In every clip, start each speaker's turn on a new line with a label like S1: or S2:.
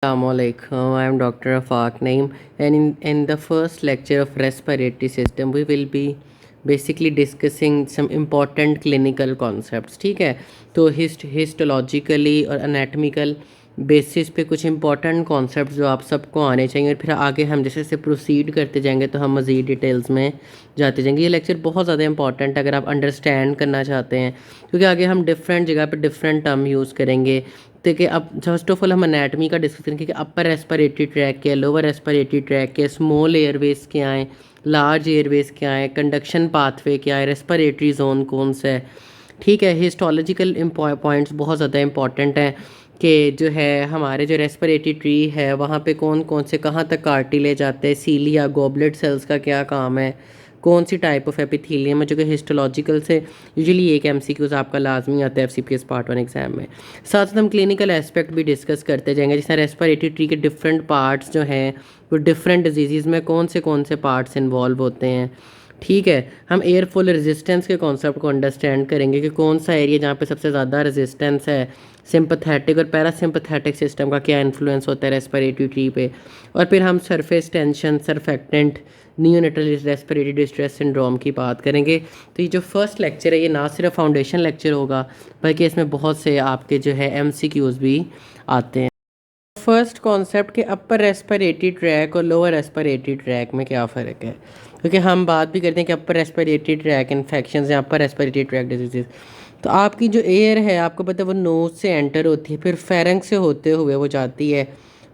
S1: Assalamualaikum. I am Dr. Afaq Naeem, and in the first lecture of respiratory system, we will be basically discussing some important clinical concepts. ठीक है, तो histologically और anatomical basis पे कुछ important concept जो आप सबको आने चाहिए, और फिर आगे हम जैसे जैसे प्रोसीड करते जाएंगे तो हम मज़ीद डिटेल्स में जाते जाएंगे। ये लेक्चर बहुत ज़्यादा इंपॉर्टेंट है अगर आप अंडरस्टैंड करना चाहते हैं, क्योंकि आगे हम डिफरेंट जगह पे डिफरेंट टर्म यूज़ करेंगे। देखिए, अब फर्स्ट ऑफ ऑल हम एनाटमी का डिस्कस करेंगे कि अपर रेस्पिरेटरी ट्रैक क्या है, लोअर रेस्पिरेटरी ट्रैक क्या है, स्मॉल एयरवेज क्या है, लार्ज एयरवेज क्या है, कंडक्शन पाथवे क्या है, रेस्पिरेटरी जोन कौन सा है। ठीक है, हिस्टोलॉजिकल पॉइंट्स बहुत ज़्यादा इंपॉर्टेंट हैं कि जो है हमारे जो रेस्पिरेटरी ट्री है वहाँ पे कौन कौन से कहाँ तक कार्टिलेज जाते हैं, सीलिया गॉबलेट सेल्स का क्या काम है, कौन सी टाइप ऑफ एपिथेलियम है, जो कि हिस्टोलॉजिकल से यूजुअली एक एमसीक्यूज आपका लाजमी आता है एफसीपीएस पार्ट 1 एग्जाम में। साथ साथ हम क्लिनिकल एस्पेक्ट भी डिस्कस करते जाएंगे, जैसे रेस्पिरेटरी ट्री के डिफरेंट पार्ट्स जो हैं वो डिफरेंट डिजीज़ में कौन से पार्ट्स इन्वॉल्व होते हैं। ठीक है, हम एयरफॉल रेजिस्टेंस के कॉन्सेप्ट को अंडरस्टैंड करेंगे कि कौन सा एरिया जहाँ पे सबसे ज़्यादा रेजिस्टेंस है, सिंपथेटिक और पैरासिम्पथेटिक सिस्टम का क्या इन्फ्लुएंस होता है रेस्पिरेटरी ट्री पे। और फिर हम surface tension, surfactant, neonatal respiratory distress syndrome की बात करेंगे। तो ये जो फर्स्ट लेक्चर है ये ना सिर्फ फाउंडेशन लेक्चर होगा बल्कि इसमें बहुत से आपके जो है एमसीक्यूज़ भी आते हैं। फर्स्ट कॉन्सेप्ट के अपर रेस्पिरेटरी ट्रैक और लोअर रेस्पिरेटरी ट्रैक में क्या फ़र्क है, क्योंकि हम बात भी करते हैं कि अपर रेस्पिरेटरी ट्रैक इन्फेक्शन या अपर रेस्पिरेटरी ट्रैक डिजीज़। तो आपकी जो एयर है आपको पता है वो नोज से एंटर होती है, फिर फेरेंक्स से होते हुए वो जाती है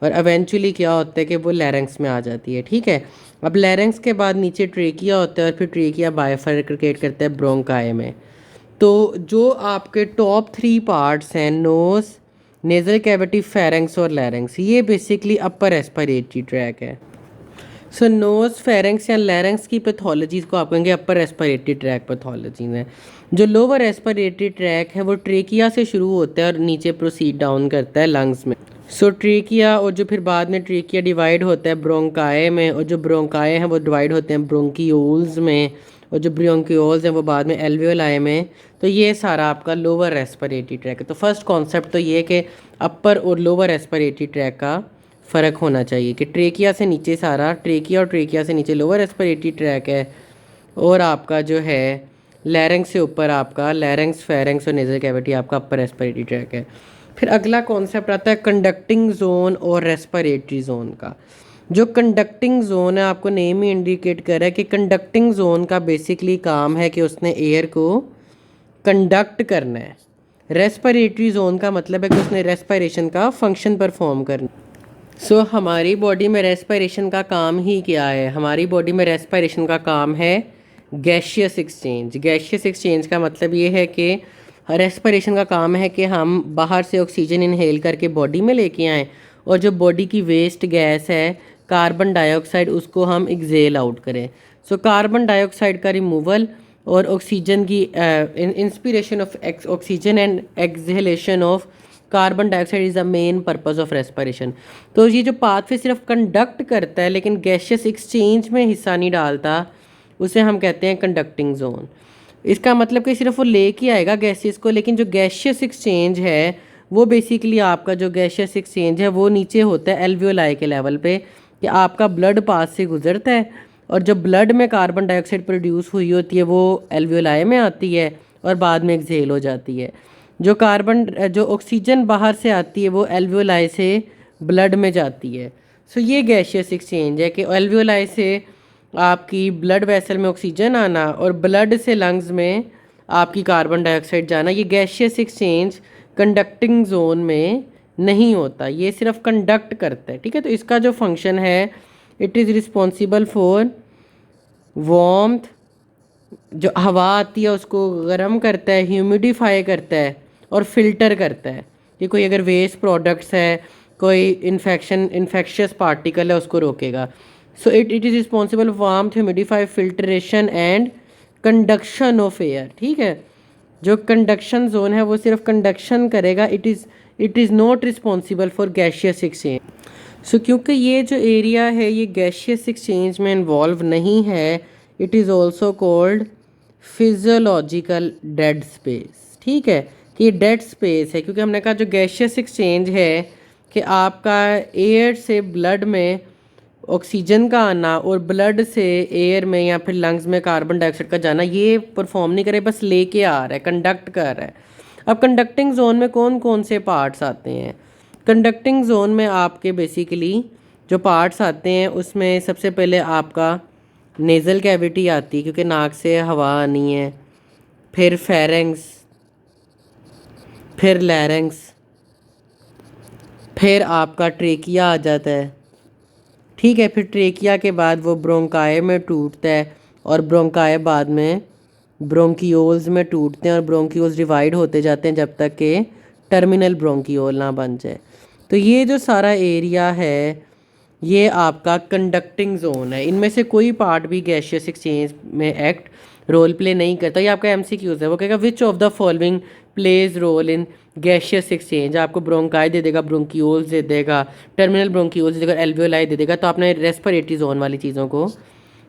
S1: और एवेंचुअली क्या होता है कि वो लैरिंक्स में आ जाती है। ठीक है, अब लैरिंक्स के बाद नीचे ट्रेकिया होता है और फिर ट्रेकिया बाइफरकेट करता है ब्रोंकाई में। तो जो आपके टॉप 3 पार्ट्स हैं, नोज़, नेज़ल कैविटी, फेरेंक्स और लैरिंक्स, ये बेसिकली अपर रेस्पिरेटरी ट्रैक है। सो नोज़, फेरेंक्स या लैरिंक्स की पैथोलॉजीज़ को आप कहेंगे अपर रेस्पिरेटरी ट्रैक पैथोलॉजीज हैं। जो लोअर रेस्पिरेटरी ट्रैक है वो ट्रेकिया से शुरू होता है और नीचे प्रोसीड डाउन करता है लंग्स में। सो ट्रेकिया, और जो फिर बाद में ट्रेकिया डिवाइड होता है ब्रोंकाई में, और जो ब्रोंकाई हैं वो डिवाइड होते हैं ब्रोंकियोल्स में, और जो ब्रोंकियोल्स हैं वो बाद में एल्वियोलाई में। तो ये सारा आपका लोअर रेस्पिरेटरी ट्रैक है। तो फर्स्ट कॉन्सेप्ट तो ये कि अपर और लोअर रेस्पिरेटरी ट्रैक का फ़र्क होना चाहिए कि ट्रेकिया से नीचे सारा ट्रेकिया और ट्रेकिया से नीचे लोअर रेस्पिरेटरी ट्रैक है, और आपका जो है लैरिंक्स से ऊपर आपका लैरिंक्स, फेरेंक्स और नेज़ल कैविटी आपका अपर रेस्पिरेटरी ट्रैक है। फिर अगला कॉन्सेप्ट आता है कंडक्टिंग जोन और रेस्पिरेटरी जोन का। जो कंडक्टिंग जोन है आपको नेम ही इंडिकेट कर रहा है कि कंडक्टिंग जोन का बेसिकली काम है कि उसने एयर को कंडक्ट करना है। रेस्पिरेटरी जोन का मतलब है कि उसने रेस्पिरेशन का फंक्शन परफॉर्म करना। सो हमारी बॉडी में रेस्पिरेशन का काम ही क्या है, हमारी बॉडी में रेस्पिरेशन का काम है गैशियस एक्सचेंज। गैशियस एक्सचेंज का मतलब ये है कि रेस्पिरेशन का काम है कि हम बाहर से ऑक्सीजन इनहेल करके बॉडी में लेके आएँ, और जो बॉडी की वेस्ट गैस है कार्बन डाइऑक्साइड उसको हम एक्सेल आउट करें। सो कार्बन डाइऑक्साइड का रिमूवल और ऑक्सीजन की inspiration of oxygen and exhalation of carbon dioxide is the main purpose of respiration. तो ये जो पाथवे सिर्फ कंडक्ट करता है लेकिन गैशियस एक्सचेंज में हिस्सा नहीं डालता, उसे हम कहते हैं कंडक्टिंग जोन। इसका मतलब कि सिर्फ वो लेके आएगा गैसेस को, लेकिन जो गैशियस एक्सचेंज है वो बेसिकली आपका जो गैशियस एक्सचेंज है वो नीचे होता है एल्वियोलाई के लेवल पे, कि आपका ब्लड पास से गुजरता है और जब ब्लड में कार्बन डाइऑक्साइड प्रोड्यूस हुई होती है वो एल्वियोलाई में आती है और बाद में एक्सहेल हो जाती है। जो ऑक्सीजन बाहर से आती है वो एल्वियोलाई से ब्लड में जाती है। सो ये गैशियस एक्सचेंज है कि एल्वियोलाई से आपकी ब्लड वेसल में ऑक्सीजन आना और ब्लड से लंग्स में आपकी कार्बन डाइऑक्साइड जाना। ये गैशियस एक्सचेंज कंडक्टिंग जोन में नहीं होता, ये सिर्फ कंडक्ट करता है। ठीक है, तो इसका जो फंक्शन है it is responsible for warmth, जो हवा आती है उसको गर्म करता है, ह्यूमिडिफाई करता है और फिल्टर करता है कि कोई अगर वेस्ट प्रोडक्ट्स है, कोई इन्फेक्शियस पार्टिकल है उसको रोकेगा। So it is responsible warmth, humidify, filtration and conduction of air. ठीक है, जो कंडक्शन जोन है वो सिर्फ कंडक्शन करेगा, it is not responsible for gaseous exchange. So क्योंकि ये जो एरिया है ये गैशियस एक्सचेंज में इन्वॉल्व नहीं है, it is also called physiological dead space. ठीक है, कि ये डेड स्पेस है क्योंकि हमने कहा जो गैशियस एक्सचेंज है कि आपका एयर से ब्लड में ऑक्सीजन का आना और ब्लड से एयर में या फिर लंग्स में कार्बन डाइऑक्साइड का जाना, ये परफॉर्म नहीं करे, बस लेके आ रहा है, कंडक्ट कर रहा है। अब कंडक्टिंग जोन में कौन कौन से पार्ट्स आते हैं? कंडक्टिंग जोन में आपके बेसिकली जो पार्ट्स आते हैं उसमें सबसे पहले आपका नेज़ल कैविटी आती है क्योंकि नाक से हवा आनी है, फिर फेरेंक्स, फिर लैरेंक्स, फिर आपका ट्रेकिया आ जाता है, ठीक है। फिर ट्रेकिया के बाद वो ब्रोंकाई में टूटता है और ब्रोंकाई बाद में ब्रोंकियोल्स में टूटते हैं और ब्रोंकियोल्स डिवाइड होते जाते हैं जब तक कि टर्मिनल ब्रोंकियोल ना बन जाए। तो ये जो सारा एरिया है ये आपका कंडक्टिंग जोन है। इनमें से कोई पार्ट भी गैसियस एक्सचेंज में एक्ट रोल प्ले नहीं करता। ये आपका एमसीक्यूज है। वो कहेगा which of the following plays role in gaseous exchange. आपको ब्रोंकाई दे देगा, ब्रोंकियोल्स दे देगा, टर्मिनल ब्रोंकियोल्स दे देगा, एल्वियोलाई दे देगा। तो आपने रेस्पिरेटरी जोन वाली चीज़ों को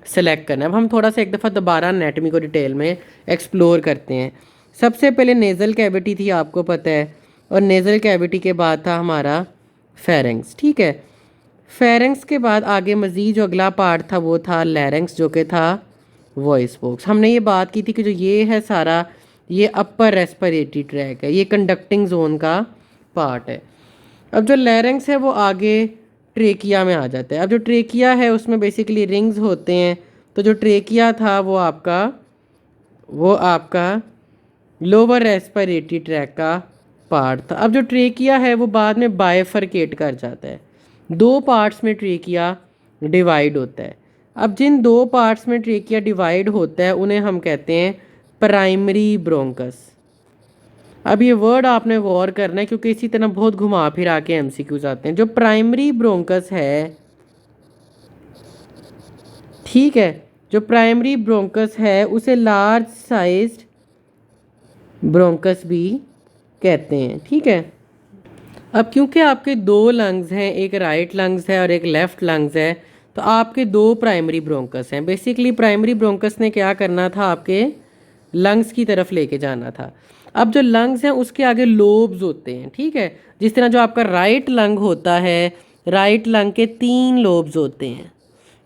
S1: सेलेक्ट करना है। अब हम थोड़ा सा एक दफ़ा दोबारा एनाटॉमी को डिटेल में एक्सप्लोर करते हैं। सबसे पहले नेज़ल कैविटी थी, आपको पता है, और नेज़ल कैविटी के बाद था हमारा फेरेंक्स, ठीक है। फेरेंक्स के बाद आगे मज़ीद जो अगला पार्ट था वो था लैरेंक्स, जो कि था वॉइस बॉक्स। हमने ये बात की थी कि जो ये है सारा ये अपर रेस्पिरेटरी ट्रैक है, ये कंडक्टिंग जोन का पार्ट है। अब जो लैरेंक्स है वो आगे ट्रेकिया में आ जाता है। अब जो ट्रेकिया है उसमें बेसिकली रिंग्स होते हैं। तो जो ट्रेकिया था वो आपका लोअर रेस्पिरेटरी ट्रैक का पार्ट था। अब जो ट्रेकिया है वो बाद में बाइफरकेट कर जाता है, दो पार्ट्स में ट्रेकिया डिवाइड होता है। अब जिन दो पार्ट्स में ट्रेकिया डिवाइड होता है उन्हें हम कहते हैं प्राइमरी ब्रोंकस। अब ये वर्ड आपने गौर करना है क्योंकि इसी तरह बहुत घुमा फिरा के एमसीक्यूज आते हैं। जो प्राइमरी ब्रोंकस है, ठीक है, जो प्राइमरी ब्रोंकस है उसे लार्ज साइज्ड ब्रोंकस भी कहते हैं, ठीक है। अब क्योंकि आपके दो लंग्स हैं, एक राइट लंग्स है और एक लेफ़्ट लंग्स है, तो आपके दो प्राइमरी ब्रोंकस हैं। बेसिकली प्राइमरी ब्रोंकस ने क्या करना था, आपके लंग्स की तरफ लेके जाना था। अब जो लंग्स हैं उसके आगे लोब्स होते हैं, ठीक है। जिस तरह जो आपका राइट लंग होता है, राइट लंग के 3 लोब्स होते हैं।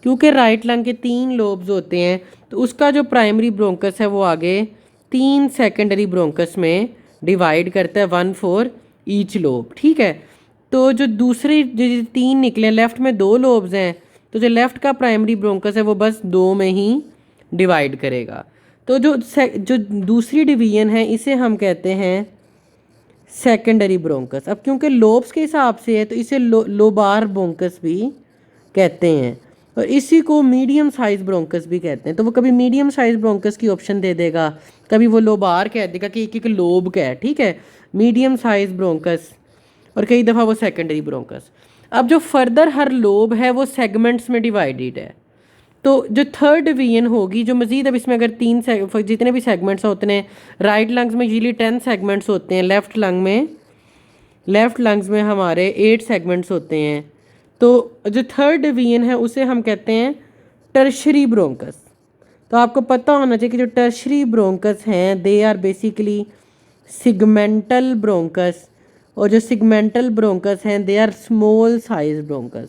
S1: क्योंकि राइट लंग के 3 लोब्स होते हैं तो उसका जो प्राइमरी ब्रोंकस है वो आगे 3 सेकेंडरी ब्रोंकस में डिवाइड करता है, 1 फॉर ईच लोब, ठीक है। तो जो दूसरे जो 3 निकले, लेफ़्ट में 2 लोब्स हैं, तो जो लेफ़्ट का प्राइमरी ब्रोंकस है वो बस 2 में ही डिवाइड करेगा। तो जो दूसरी डिवीजन है इसे हम कहते हैं सेकेंडरी ब्रोंकस। अब क्योंकि लोब्स के हिसाब से है तो इसे लोबार ब्रोंकस भी कहते हैं और इसी को मीडियम साइज ब्रोंकस भी कहते हैं। तो वो कभी मीडियम साइज ब्रोंकस की ऑप्शन दे देगा, कभी वो लोबार कह देगा कि एक लोब का है, ठीक है, मीडियम साइज ब्रोंकस, और कई दफ़ा वो सेकेंडरी ब्रोंकस। अब जो फर्दर हर लोब है वो सेगमेंट्स में डिवाइडेड है। तो जो थर्ड डिवीजन होगी, जो मज़ीद अब इसमें अगर जितने भी सेगमेंट्स होते हैं, राइट लंग्स में यूजली 10 सेगमेंट्स होते हैं, लेफ़्ट लंग्स में हमारे 8 सेगमेंट्स होते हैं। तो जो थर्ड डिवीजन है उसे हम कहते हैं टर्शरी ब्रोंकस। तो आपको पता होना चाहिए कि जो टर्शरी ब्रोंकस हैं they are basically segmental bronchus, और जो सिगमेंटल ब्रोंकस हैं they are small size bronchus.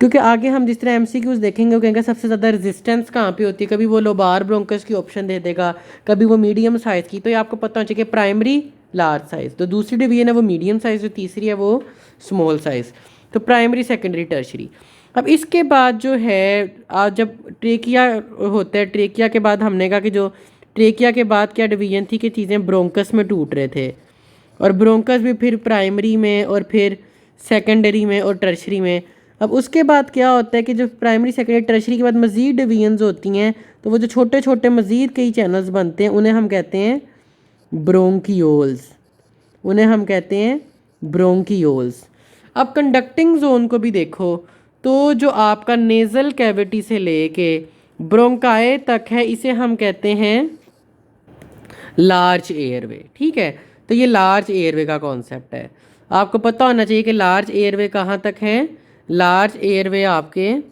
S1: क्योंकि आगे हम जिस तरह एमसीक्यूज देखेंगे वो कहेंगे सबसे ज़्यादा रेजिस्टेंस कहाँ पे होती है, कभी वो लोबार ब्रोंकस की ऑप्शन दे देगा, कभी वो मीडियम साइज़ की। तो ये आपको पता होना चाहिए कि प्राइमरी लार्ज साइज़, तो दूसरी डिवीजन है वो मीडियम साइज़, जो तीसरी है वो स्मॉल साइज़। तो प्राइमरी, सेकेंडरी, टर्शरी। अब इसके बाद जो है जब ट्रेकिया होता है, ट्रेकिया के बाद हमने कहा कि जो ट्रेकिया के बाद क्या डिवीजन थी कि चीज़ें ब्रोंकस में टूट रहे थे, और ब्रोंकस भी फिर प्राइमरी में और फिर सेकेंडरी में और टर्शरी में। अब उसके बाद क्या होता है कि जो प्राइमरी, सेकेंडरी, टर्शरी के बाद मज़ीद डिवीजन्स होती हैं, तो वो जो छोटे छोटे मज़ीद कई चैनल्स बनते हैं उन्हें हम कहते हैं ब्रोंकियोल्स, अब कंडक्टिंग जोन को भी देखो तो जो आपका नेज़ल कैविटी से लेके ब्रोंकाई तक है इसे हम कहते हैं लार्ज एयरवे, ठीक है। तो ये लार्ज एयरवे का कॉन्सेप्ट है। आपको पता होना चाहिए कि लार्ज एयरवे कहाँ तक है। लार्ज एयरवे आपके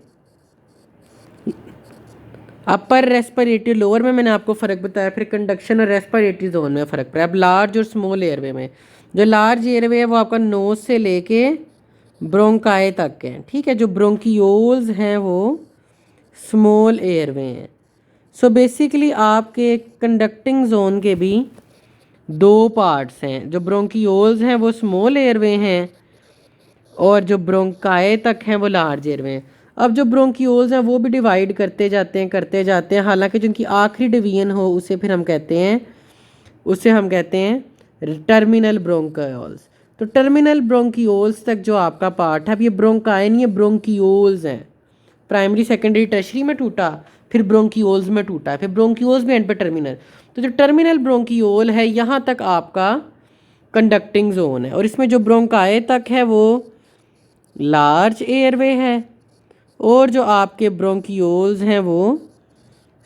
S1: अपर रेस्पिरेटरी लोअर में मैंने आपको फ़र्क बताया, फिर कंडक्शन और रेस्पिरेटरी जोन में फ़र्क पड़ा। अब लार्ज और स्मॉल एयरवे में, जो लार्ज एयरवे है वो आपका नोज से लेके ब्रोंकाई तक है, ठीक है। जो ब्रोंकियोल्स हैं वो स्मॉल एयरवे हैं। सो बेसिकली आपके कंडक्टिंग जोन के भी दो पार्ट्स हैं, जो ब्रोंकियोल्स हैं वो स्मॉल एयरवे हैं और जो ब्रोंकाई तक हैं वो लार्ज एयरवे हैं। अब जो ब्रोंकियोल्स हैं वो भी डिवाइड करते जाते हैं, हालांकि जिनकी आखिरी डिवीजन हो उसे फिर हम कहते हैं, उसे हम कहते हैं टर्मिनल ब्रोंकियोल्स। तो टर्मिनल ब्रोंकियोल्स तक जो आपका पार्ट है, अब ये ब्रोंकाई नहीं है, ब्रोंकियोल्स हैं। प्राइमरी सेकेंडरी टर्शरी में टूटा, फिर ब्रोंकियोल्स में टूटा, फिर ब्रोंकियोल्स में एंड पे टर्मिनल। तो जो टर्मिनल ब्रोंकियोल है यहाँ तक आपका कंडक्टिंग जोन है, और इसमें जो ब्रोंकाई तक है वो लार्ज एयरवे है, और जो आपके ब्रोंकियोल्स हैं वो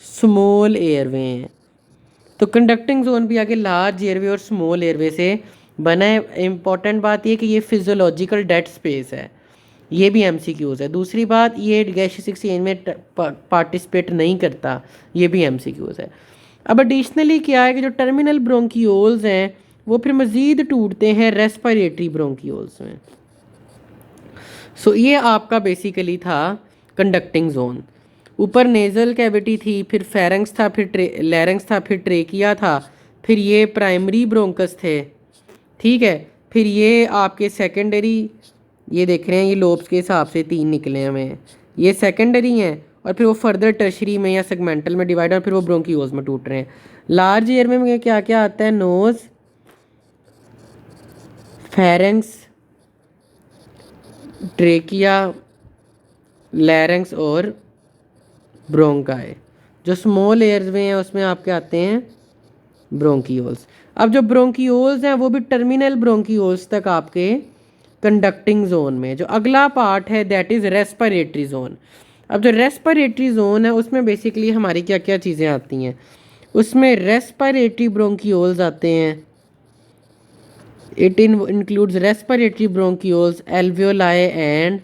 S1: स्मॉल एयरवे हैं। तो कंडक्टिंग जोन भी आगे लार्ज एयरवे और स्मॉल एयरवे से बना है। इम्पॉर्टेंट बात ये कि ये फिजियोलॉजिकल डेड स्पेस है, ये भी एमसीक्यूज है। दूसरी बात, ये गैसियस एक्सचेंज में पार्टिसिपेट नहीं करता, ये भी एमसीक्यूज है। अब एडिशनली क्या है कि जो टर्मिनल ब्रोंकियोल्स हैं वो फिर मज़ीद टूटते हैं रेस्पिरेटरी ब्रोंकियोल्स में। सो ये आपका बेसिकली था कंडक्टिंग जोन। ऊपर नेज़ल कैविटी थी, फिर फेरेंक्स था, फिर लैरिंक्स था, फिर ट्रेकिया था, फिर ये प्राइमरी ब्रोंकस थे, ठीक है। फिर ये आपके सेकेंडरी, ये देख रहे हैं ये लोब्स के हिसाब से तीन निकले हमें, ये सेकेंडरी हैं, और फिर वो फर्दर टर्शरी में या सेगमेंटल में डिवाइड, और फिर वो ब्रोंकियोल्स में टूट रहे हैं। लार्ज एयर में क्या क्या आता है, नोज़, फेरेंक्स, ट्रेकिया, लैरिंक्स और ब्रोंकाई। जो स्मॉल एयर्स में हैं उसमें आपके आते हैं ब्रोंकियोल्स। अब जो ब्रोंकियोल्स हैं वो भी टर्मिनल ब्रोंकियोल्स तक आपके कंडक्टिंग जोन में। जो अगला पार्ट है दैट इज़ रेस्पिरेटरी जोन। अब जो रेस्पिरेटरी जोन है उसमें बेसिकली हमारी क्या क्या चीज़ें आती हैं, उसमें रेस्पिरेटरी ब्रोंकियोल्स आते हैं। It includes respiratory bronchioles, alveoli and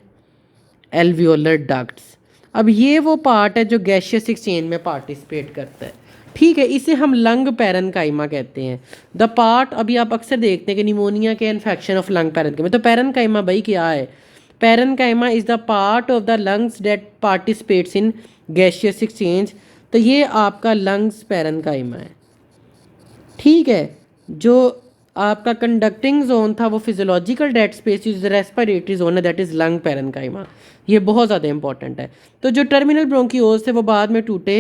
S1: alveolar ducts. अब ये वो पार्ट है जो गैसियस एक्सचेंज में पार्टिसिपेट करता है, ठीक है। इसे हम लंग पैरेनकाइमा कहते हैं। द पार्ट, अभी आप अक्सर देखते हैं कि निमोनिया के इन्फेक्शन ऑफ लंग पैरेनकाइमा, तो पैरेनकाइमा भाई क्या है, parenchyma is the part of the lungs that participates in gaseous exchange. तो ये आपका लंग्स पैरेनकाइमा है, ठीक है। जो आपका कंडक्टिंग जोन था वो physiological dead space is respiratory zone है, दैट इज़ लंग पैरेनकाइमा। ये बहुत ज़्यादा इंपॉर्टेंट है। तो जो टर्मिनल ब्रोंकियोल्स थे वो बाद में टूटे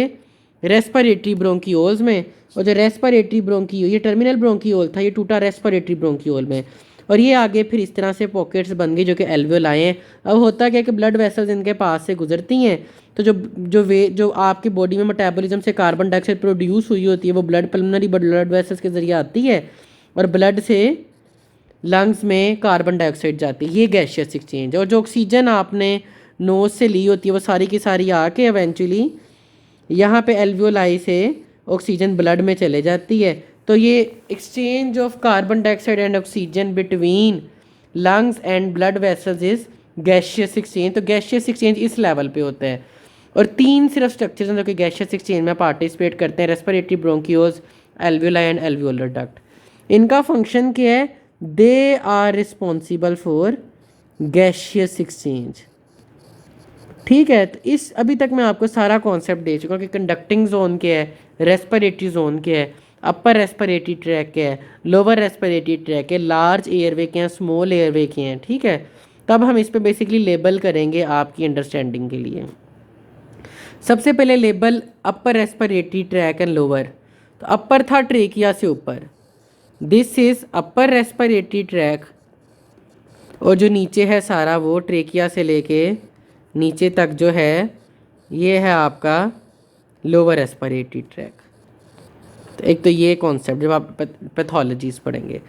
S1: रेस्पिरेटरी ब्रोंकियोल्स में, और जो रेस्पिरेटरी ब्रोंकियो, ये टर्मिनल ब्रोंकियोल था, ये टूटा रेस्पिरेटरी ब्रोंकियोल में, और ये आगे फिर इस तरह से पॉकेट्स बन गई जो कि एल्वियोलाई हैं। अब होता क्या है कि ब्लड वेसल्स इनके पास से गुजरती हैं, तो जो आपकी बॉडी में मेटाबॉलिज्म से कार्बन डाइऑक्साइड प्रोड्यूस हुई होती है वो ब्लड पल्मोनरी ब्लड वेसल्स के ज़रिए आती है, और ब्लड से लंग्स में कार्बन डाइऑक्साइड जाती है, ये गैसियस एक्सचेंज। और जो ऑक्सीजन आपने नोज से ली होती है वो सारी की सारी आके इवेंचुअली यहाँ पे एल्वियोलाई से ऑक्सीजन ब्लड में चले जाती है। तो ये exchange of carbon dioxide and oxygen between lungs and blood vessels is gaseous exchange. तो गैसियस एक्सचेंज इस लेवल पे होता है, और तीन सिर्फ स्ट्रक्चर्स हैं जो कि गैसियस एक्सचेंज में पार्टिसिपेट करते हैं, respiratory bronchioles, alveoli and alveolar duct. इनका फंक्शन क्या है, they are responsible for gaseous exchange, ठीक है। तो इस अभी तक मैं आपको सारा कॉन्सेप्ट दे चुका हूँ कि कंडक्टिंग जोन क्या है, रेस्पिरेटरी जोन क्या है, अपर रेस्पिरेटरी ट्रैक क्या है, लोअर रेस्पिरेटरी ट्रैक है, लार्ज एयरवे के हैं, स्मॉल एयरवे के हैं, ठीक है। तब हम इस पे बेसिकली लेबल करेंगे आपकी अंडरस्टैंडिंग के लिए। सबसे पहले label upper respiratory tract and lower. तो अपर था ट्रेकिया से ऊपर, this is upper respiratory tract, और जो नीचे है सारा वो ट्रेकिया से लेके नीचे तक जो है ये है आपका लोअर रेस्पिरेटरी ट्रैक। तो एक तो ये कॉन्सेप्ट जब आप पैथोलॉजीज पढ़ेंगे।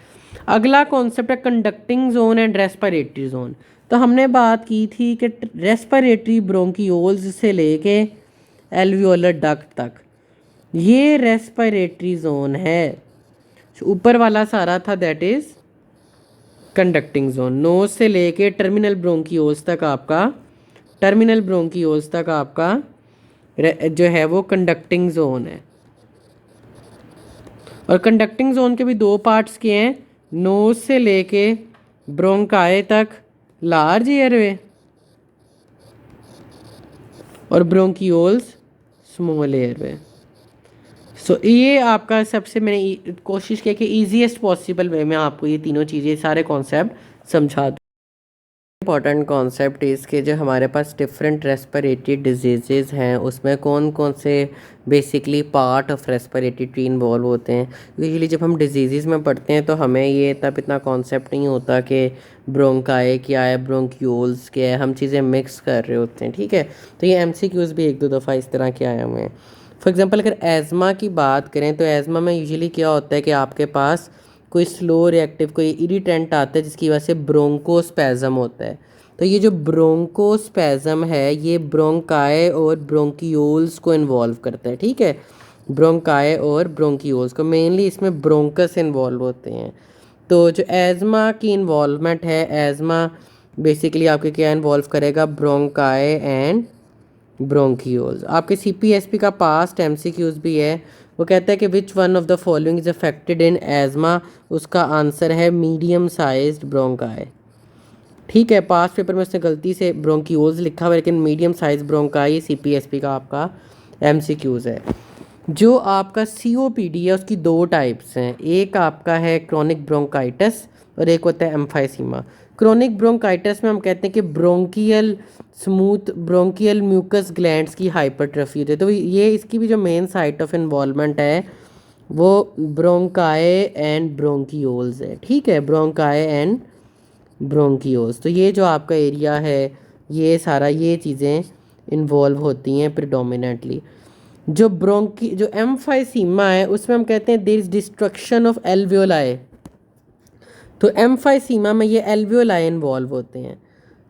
S1: अगला कॉन्सेप्ट है conducting zone and respiratory zone. तो हमने बात की थी कि रेस्पिरेटरी ब्रोंकियोल्स से लेके एल्वियोलर डक्ट तक ये रेस्पिरेटरी जोन है। ऊपर वाला सारा था that is conducting zone, nose से लेके टर्मिनल ब्रोंकियोल्स तक आपका जो है वो कंडक्टिंग जोन है। और कंडक्टिंग जोन के भी दो पार्ट्स के हैं, नोज से लेके ब्रोंकाई तक लार्ज एयरवे और ब्रोंकियोल्स स्मॉल एयरवे। सो ये आपका सबसे मैंने कोशिश की कि ईजीएस्ट पॉसिबल वे में आपको ये तीनों चीज़ें सारे कॉन्सेप्ट समझा दूँ। इम्पॉर्टेंट कॉन्सेप्ट इसके जो हमारे पास डिफरेंट रेस्पिरेटरी डिजीज़ हैं उसमें कौन कौन से basically part of respiratory tree involve होते हैं। यूजुअली जब हम डिजीज़ में पढ़ते हैं तो हमें ये तब इतना कॉन्सेप्ट नहीं होता कि ब्रोंकाई क्या है, ब्रोंक्यूल्स क्या है, हम चीज़ें मिक्स कर रहे होते हैं। ठीक है, तो ये एमसीक्यूज़ भी एक दो दफ़ा इस तरह के आए हुए हैं। फॉर एग्ज़ाम्पल अगर एज़मा की बात करें तो एज़मा में यूजुअली क्या होता है कि आपके पास कोई स्लो रिएक्टिव कोई इरिटेंट आता है जिसकी वजह से ब्रोंकोस्पैज़म होता है। तो ये जो ब्रोंकोस्पैज़म है ये ब्रोंकाई और ब्रोंकियोल्स को इन्वॉल्व करता है। ठीक है, ब्रोंकाई और ब्रोंकियोल्स को मेनली इसमें ब्रोंकस इन्वॉल्व होते हैं। तो जो एज़मा की इन्वॉल्वमेंट है, एज़मा बेसिकली आपके क्या इन्वॉल्व करेगा, ब्रोंकाई एंड ब्रोंकियोल्स। आपके सीपीएसपी का पास्ट एमसीक्यूज भी है, वो कहता है कि which one of the following is affected in asthma, उसका आंसर है मीडियम साइज्ड ब्रोंकाई। ठीक है, पास्ट पेपर में उसने गलती से ब्रोंकियोल्स लिखा हुआ लेकिन मीडियम साइज ब्रोंकाई सीपीएसपी का आपका एमसीक्यूज है। जो आपका सीओपीडी है उसकी दो टाइप्स हैं, एक आपका है क्रोनिक ब्रोंकाइटिस और एक होता है एम्फाइसीमा। क्रोनिक ब्रोंकाइटिस में हम कहते हैं कि bronchial smooth bronchial mucous glands की हाइपरट्रफी होती है। तो ये इसकी भी जो मेन साइट ऑफ इन्वॉल्वमेंट है वो ब्रोंकाई एंड ब्रोंकियोल्स है। ठीक है, ब्रोंकाई एंड ब्रोंकियोल्स। तो ये जो आपका एरिया है ये सारा ये चीज़ें इन्वॉल्व होती हैं प्रिडोमिनेंटली। जो एम्फाइसीमा है उसमें हम कहते हैं there is destruction of alveoli. तो एम्फाइसीमा में ये एल्वियोलाई इन्वॉल्व होते हैं।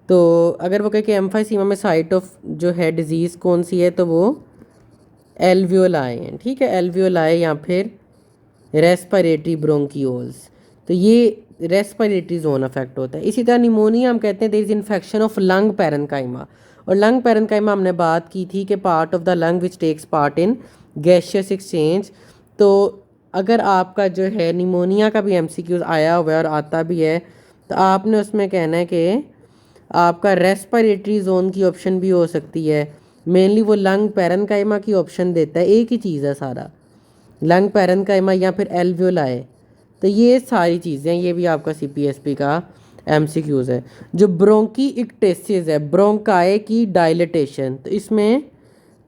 S1: तो अगर वो कहे कि एम्फाइसीमा में साइट ऑफ जो है डिजीज़ कौन सी है तो वो एल्वियोलाई हैं। ठीक है, एल्वियोलाई या फिर रेस्पिरेटरी ब्रोंकियोल्स। तो ये रेस्पिरेटरी जोन अफेक्ट होता है। इसी तरह निमोनिया हम कहते हैं there is infection of lung parenchyma. और लंग पैरेन्काइमा हमने बात की थी कि part of the lung which takes part in gaseous exchange. तो अगर आपका जो है निमोनिया का भी एमसीक्यूज आया हुआ है और आता भी है तो आपने उसमें कहना है कि आपका रेस्पिरेटरी जोन की ऑप्शन भी हो सकती है। मेनली वो लंग पैरेन्काइमा की ऑप्शन देता है, एक ही चीज़ है सारा, लंग पैरेन्काइमा या फिर एल्वियोलाई। तो ये सारी चीज़ें, ये भी आपका सीपीएसपी का एमसीक्यूज है। जो ब्रोंकी इक्टेसिस है, ब्रोंकाई की डायलिटेशन, तो इसमें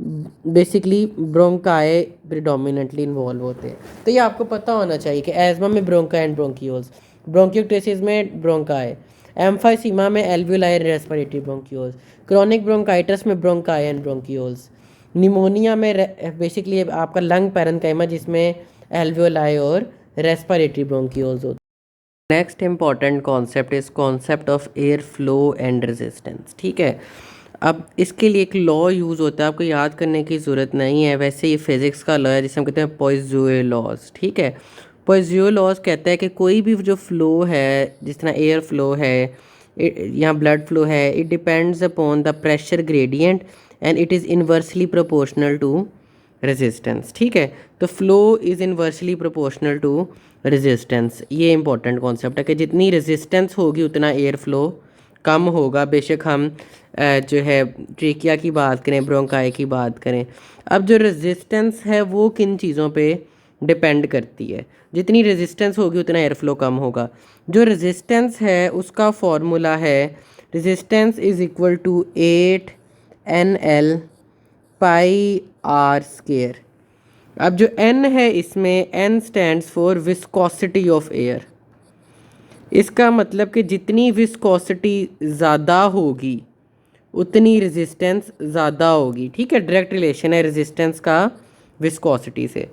S1: बेसिकली ब्रोंकाई प्रिडोमिनेंटली इन्वॉल्व होते हैं। तो ये आपको पता होना चाहिए कि एज़मा में ब्रोंकाई एंड ब्रोंकियोल्स, ब्रोंकियोक्टेसिस में ब्रोंकाई, एम्फाइसीमा में alveoli respiratory bronchioles, chronic bronchitis में ब्रोंकाई एंड ब्रोंकियोल्स, निमोनिया में बेसिकली आपका लंग पैरेन्काइमा जिसमें एल्वियोलाई और रेस्पिरेटरी ब्रोंकियोल्स होते हैं। Next important concept is concept of air flow and resistance. ठीक है, अब इसके लिए एक लॉ यूज़ होता है, आपको याद करने की ज़रूरत नहीं है, वैसे ये फिज़िक्स का लॉ है जिसे हम कहते हैं पॉइज़ियो लॉज। ठीक है, पॉइज़ियो लॉज कहता है कि कोई भी जो फ्लो है, जिस तरह एयर फ्लो है या ब्लड फ्लो है, it depends upon the pressure gradient and it is inversely proportional to resistance. ठीक है, तो flow is inversely proportional to resistance. ये इंपॉर्टेंट कॉन्सेप्ट है कि जितनी रेजिस्टेंस होगी उतना एयर फ्लो कम होगा। बेशक हम जो है ट्रेकिया की बात करें, ब्रोंकाई की बात करें। अब जो रेजिस्टेंस है वो किन चीज़ों पे डिपेंड करती है, जितनी रेजिस्टेंस होगी उतना एयर फ्लो कम होगा। जो रेजिस्टेंस है उसका फॉर्मूला है resistance is equal to 8NL pi R square. अब जो n है इसमें n stands for viscosity of air. इसका मतलब कि जितनी विस्कोसिटी ज़्यादा होगी उतनी रेजिस्टेंस ज़्यादा होगी। ठीक है, डायरेक्ट रिलेशन है रेजिस्टेंस का विस्कोसिटी से।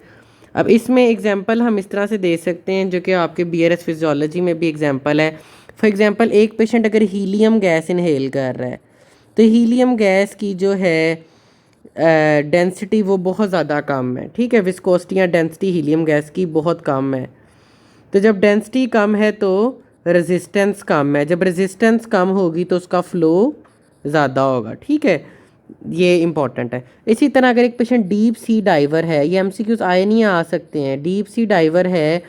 S1: अब इसमें एग्जांपल हम इस तरह से दे सकते हैं जो कि आपके बीआरएस फिजियोलॉजी में भी एग्जांपल है। फॉर एग्जांपल एक पेशेंट अगर हीलियम गैस इनहेल कर रहा है तो हीलियम गैस की जो है डेंसिटी वो बहुत ज़्यादा कम है। ठीक है, विस्कोसिटी या डेंसिटी हीलियम गैस की बहुत कम है। तो जब डेंसिटी कम है तो रेजिस्टेंस कम है, जब रेजिस्टेंस कम होगी तो उसका फ़्लो ज़्यादा होगा। ठीक है, ये इंपॉर्टेंट है। इसी तरह अगर एक पेशेंट डीप सी डाइवर है, ये एमसीक्यूज आए नहीं आ सकते हैं। डीप सी डाइवर है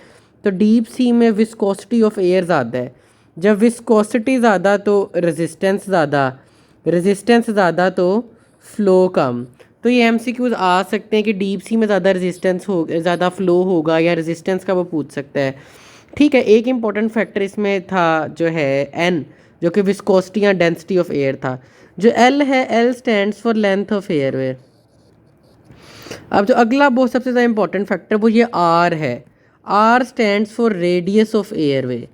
S1: तो डीप सी में विस्कोसिटी ऑफ एयर ज़्यादा है। जब विस्कोसिटी ज़्यादा तो रेजिस्टेंस ज़्यादा, रेजिस्टेंस ज़्यादा तो फ्लो कम। तो ये एमसीक्यूज आ सकते हैं कि डीप सी में ज़्यादा रेजिस्टेंस हो, ज़्यादा फ्लो होगा या रेजिस्टेंस का वो पूछ सकता है। ठीक है, एक इंपॉर्टेंट फैक्टर इसमें था जो है एन, जो कि विस्कोसिटी या डेंसिटी ऑफ एयर था। जो एल है, L stands for length of airway. अब जो अगला बहुत सबसे ज़्यादा इंपॉर्टेंट फैक्टर वो ये आर है। R stands for radius of airway.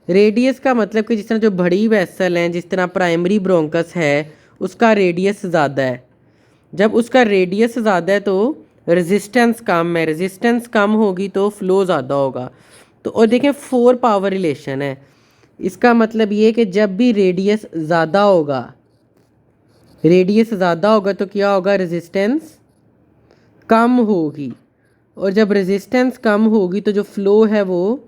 S1: Radius का मतलब कि जिस तरह जो बड़ी वेसल हैं, जिस तरह प्राइमरी ब्रोंकस है उसका रेडियस ज़्यादा है। जब उसका रेडियस ज़्यादा है तो रेजिस्टेंस कम है, रेजिस्टेंस कम होगी तो फ्लो ज़्यादा होगा। तो और देखें 4 पावर रिलेशन है। इसका मतलब ये कि जब भी रेडियस ज़्यादा होगा, रेडियस ज़्यादा होगा तो क्या होगा, रेजिस्टेंस कम होगी। और जब रेजिस्टेंस कम होगी तो जो फ्लो है वो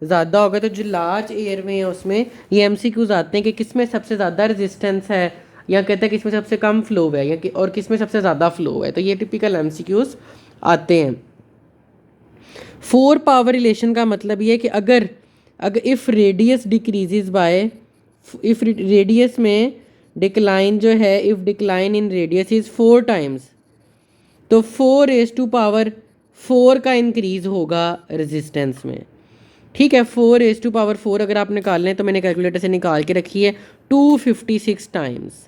S1: ज़्यादा होगा। तो जो लार्ज एयरवे है उसमें ये एमसीक्यूज आते हैं कि किस में सबसे ज़्यादा रेजिस्टेंस है, या कहते हैं किस में सबसे कम फ्लो है, या और किस में सबसे ज़्यादा फ्लो है। तो ये टिपिकल एमसीक्यूज आते हैं। 4 पावर रिलेशन का मतलब ये है कि अगर if radius decreases bye, if radius में डिक्लाइन जो है, if decline in radius is 4 times, तो 4 का इंक्रीज़ होगा रेजिस्टेंस में। ठीक है, 4 अगर आप निकाल लें तो मैंने कैलकुलेटर से निकाल के रखी है 256 टाइम्स।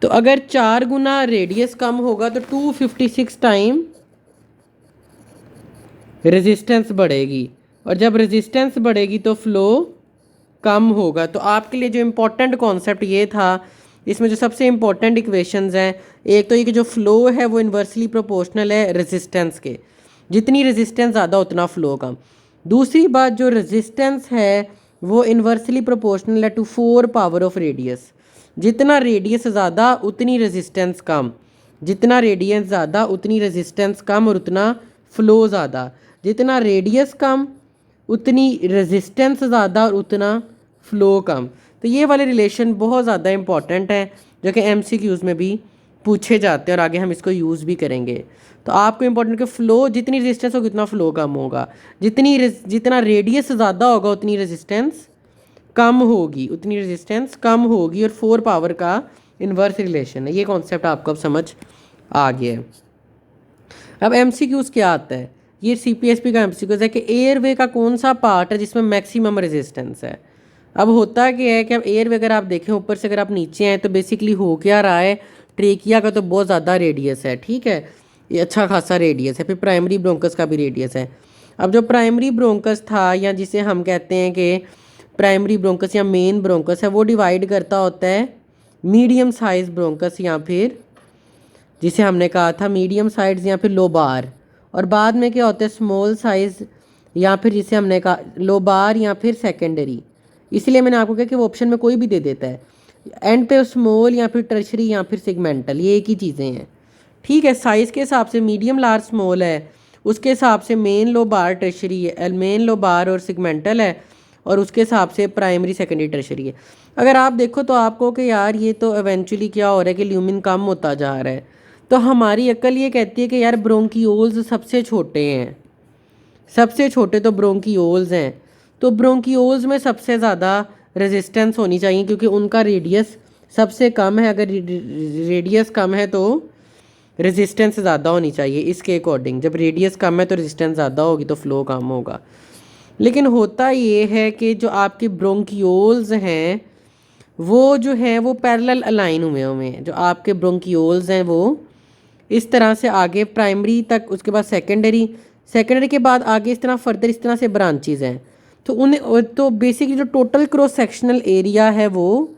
S1: तो अगर 4 गुना रेडियस कम होगा तो 256 टाइम रेजिस्टेंस बढ़ेगी, और जब रेजिस्टेंस बढ़ेगी तो फ्लो कम होगा। तो आपके लिए जो इम्पोर्टेंट कॉन्सेप्ट ये था, इसमें जो सबसे इम्पोर्टेंट इक्वेशंस हैं, एक तो ये कि जो फ्लो है वो इन्वर्सली प्रोपोर्शनल है रेजिस्टेंस के, जितनी रेजिस्टेंस ज़्यादा उतना फ्लो कम। दूसरी बात, जो रेजिस्टेंस है वो इन्वर्सली प्रोपोर्शनल है टू 4 पावर ऑफ रेडियस। जितना रेडियस ज़्यादा उतनी रेजिस्टेंस कम, जितना रेडियस ज़्यादा उतनी रेजिस्टेंस कम और उतना फ्लो ज़्यादा। जितना रेडियस कम उतनी रेजिस्टेंस ज़्यादा और उतना फ्लो कम। तो ये वाले रिलेशन बहुत ज़्यादा इंपॉर्टेंट है जो कि एमसीक्यूज़ में भी पूछे जाते हैं और आगे हम इसको यूज़ भी करेंगे। तो आपको इंपॉर्टेंट कि फ़्लो जितनी रेजिस्टेंस होगी उतना फ़्लो कम होगा, जितना रेडियस ज़्यादा होगा उतनी रेजिस्टेंस कम होगी, उतनी रेजिस्टेंस कम होगी। और 4 पावर का इन्वर्स रिलेशन है। ये कॉन्सेप्ट आपको अब समझ आ गया है। अब एमसीक्यूज़ क्या आता है, ये सीपीएसपी का एमसीक्यूज़ है कि एयरवे का कौन सा पार्ट है जिसमें मैक्सिमम रेजिस्टेंस है। अब होता क्या है कि अब एयरवे अगर आप देखें ऊपर से अगर आप नीचे हैं तो बेसिकली हो क्या रहा है, ट्रेकिया का तो बहुत ज़्यादा रेडियस है, ठीक है, ये अच्छा खासा रेडियस है। फिर प्राइमरी ब्रोंकस का भी रेडियस है। अब जो प्राइमरी ब्रोंकस था, या जिसे हम कहते हैं कि प्राइमरी ब्रोंकस या मेन ब्रोंकस है, वो डिवाइड करता होता है मीडियम साइज ब्रोंकस, या फिर जिसे हमने कहा था मीडियम साइज या फिर लोबार। और बाद में क्या होता है, स्मॉल साइज, या फिर जिसे हमने कहा लोबार या फिर सेकेंडरी। इसलिए मैंने आपको कहा कि वो ऑप्शन में कोई भी दे देता है। एंड पे स्मॉल या फिर टर्शरी या फिर सेगमेंटल, ये एक ही चीज़ें हैं। ठीक है, साइज़ के हिसाब से मीडियम लार्ज स्मॉल है, उसके हिसाब से मेन लोबार टर्शरी है, मेन लोबार और सेगमेंटल है, और उसके हिसाब से प्राइमरी सेकेंडरी टर्शरी है। अगर आप देखो तो आपको कि यार ये तो इवेंचुअली क्या हो रहा है कि ल्यूमिन कम होता जा रहा है, तो हमारी अक्ल ये कहती है कि यार ब्रोंकियोल्स सबसे छोटे हैं, सबसे छोटे तो ब्रोंकियोल्स हैं। तो ब्रोंकियोल्स में सबसे ज़्यादा रेजिस्टेंस होनी चाहिए क्योंकि उनका रेडियस सबसे कम है। अगर रेडियस कम है तो रेजिस्टेंस ज़्यादा होनी चाहिए इसके अकॉर्डिंग। जब रेडियस कम है तो रेजिस्टेंस ज़्यादा होगी तो फ्लो कम होगा। लेकिन होता ये है कि जो आपके ब्रोंकियोल्स हैं वो जो हैं वो पैरेलल अलाइन हुए हैं। जो आपके ब्रोंकियोल्स हैं वो इस तरह से आगे प्राइमरी तक, उसके बाद सेकेंडरी, सेकेंडरी के बाद आगे इस तरह फर्दर इस तरह से ब्रांचेज हैं। तो उन्हें तो बेसिकली जो टोटल क्रॉस सेक्शनल एरिया है वो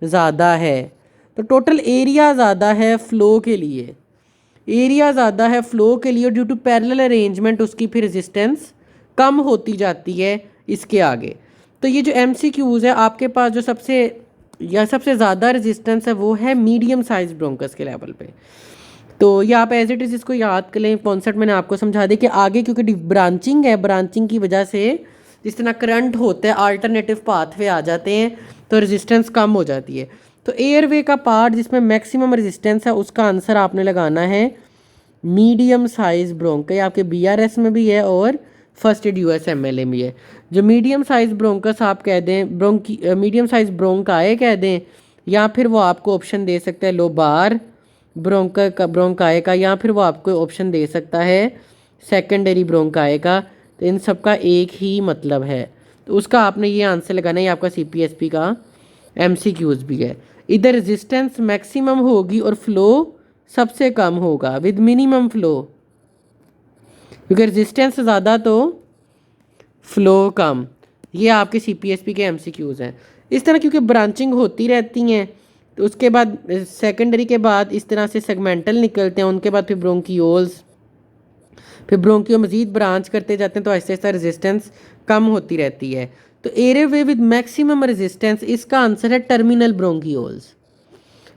S1: ज़्यादा है। तो टोटल एरिया ज़्यादा है फ़्लो के लिए, एरिया ज़्यादा है फ़्लो के लिए, और ड्यू टू पैरेलल अरेंजमेंट उसकी फिर रेजिस्टेंस कम होती जाती है इसके आगे। तो ये जो एमसीक्यूज़ है आपके पास जो सबसे ज़्यादा रेजिस्टेंस है वो है मीडियम साइज ब्रोंकस के लेवल पे। तो ये आप एज इट इज़ इसको याद कर लें। कॉन्सेप्ट मैंने आपको समझा दिया कि आगे क्योंकि ब्रांचिंग है, ब्रांचिंग की वजह से जिस तरह करंट होता है अल्टरनेटिव पाथवे आ जाते हैं तो रेजिस्टेंस कम हो जाती है। तो एयरवे का पार्ट जिसमें मैक्सिमम रेजिस्टेंस है उसका आंसर आपने लगाना है मीडियम साइज ब्रोंकाई। आपके बीआरएस में भी है और फर्स्ट एड यूएसएमएलए में है। जो मीडियम साइज ब्रोंकस आप कह दें, मीडियम साइज ब्रोंकाई कह दें, या फिर वो आपको ऑप्शन दे सकता है लोबार ब्रोंकाई का, या फिर वो आपको ऑप्शन दे सकता है सेकेंडरी ब्रोंकाई का। तो इन सब का एक ही मतलब है, तो उसका आपने ये आंसर लगाना है। आपका सीपीएसपी का एमसीक्यूज भी है। इधर रेजिस्टेंस मैक्सिमम होगी और फ्लो सबसे कम होगा विद मिनिमम फ्लो, क्योंकि रेजिस्टेंस ज़्यादा तो फ्लो कम। ये आपके सीपीएसपी के एमसीक्यूज हैं। इस तरह क्योंकि ब्रांचिंग होती रहती हैं, तो उसके बाद सेकेंडरी के बाद इस तरह से सेगमेंटल निकलते हैं, उनके बाद फिर ब्रोंकियोल्स, फिर ब्रोंकियो मजीद ब्रांच करते जाते हैं, तो आहिस्ता आहिस्ता रेजिस्टेंस कम होती रहती है। तो एयरवे विद मैक्सिमम रेजिस्टेंस, इसका आंसर है टर्मिनल ब्रोंकियोल्स।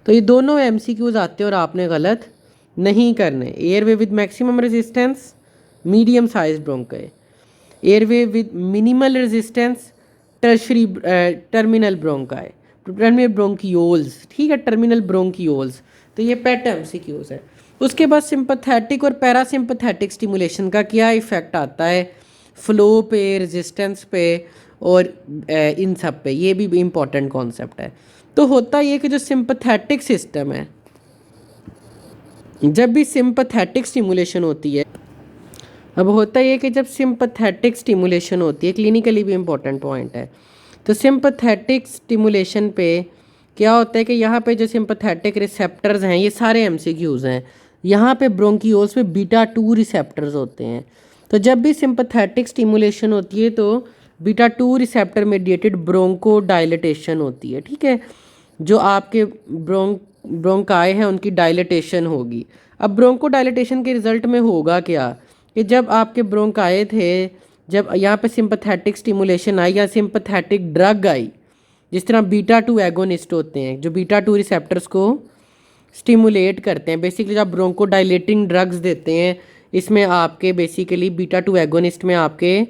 S1: तो ये दोनों एमसीक्यूज आते हैं और आपने गलत नहीं करने। Airway with maximum resistance medium size bronchi, airway with minimal resistance terminal bronchi, terminal bronchioles, ठीक है, टर्मिनल ब्रोंकियोल्स। तो ये पेट एमसीक्यूज है। उसके बाद सिंपैथेटिक और पैरासिम्पैथेटिक स्टिमुलेशन का क्या इफ़ेक्ट आता है फ्लो पे, रेजिस्टेंस पे और इन सब पे, ये भी इम्पॉर्टेंट कॉन्सेप्ट है। तो होता ये कि जो सिंपैथेटिक सिस्टम है, जब भी सिंपैथेटिक स्टिमुलेशन होती है, अब होता ये कि जब सिंपैथेटिक स्टिमुलेशन होती है, क्लिनिकली भी इम्पॉर्टेंट पॉइंट है। तो सिंपैथेटिक स्टिमुलेशन पे क्या होता है कि यहाँ पे जो सिंपैथेटिक रिसेप्टर्स हैं, ये सारे एमसीक्यूज हैं। यहाँ पे ब्रोंकियोल्स पे बीटा 2 रिसेप्टर्स होते हैं। तो जब भी सिंपैथेटिक स्टिमुलेशन होती है तो beta 2 receptor mediated bronchodilatation होती है, ठीक है। जो आपके ब्रोंकाई हैं उनकी डायलिटेशन होगी। अब ब्रोंको डायलिटेशन के रिजल्ट में होगा क्या कि जब आपके ब्रोंकाई थे, जब यहाँ पे सिंपैथेटिक स्टिमुलेशन आई या सिंपैथेटिक ड्रग आई, जिस तरह बीटा 2 एगोनिस्ट होते हैं जो बीटा 2 रिसेप्टर्स को स्टिमुलेट करते हैं, बेसिकली जब ब्रोंको डायलेटिंग ड्रग्स देते हैं, इसमें आपके बेसिकली बीटा 2 एगोनिस्ट में आपके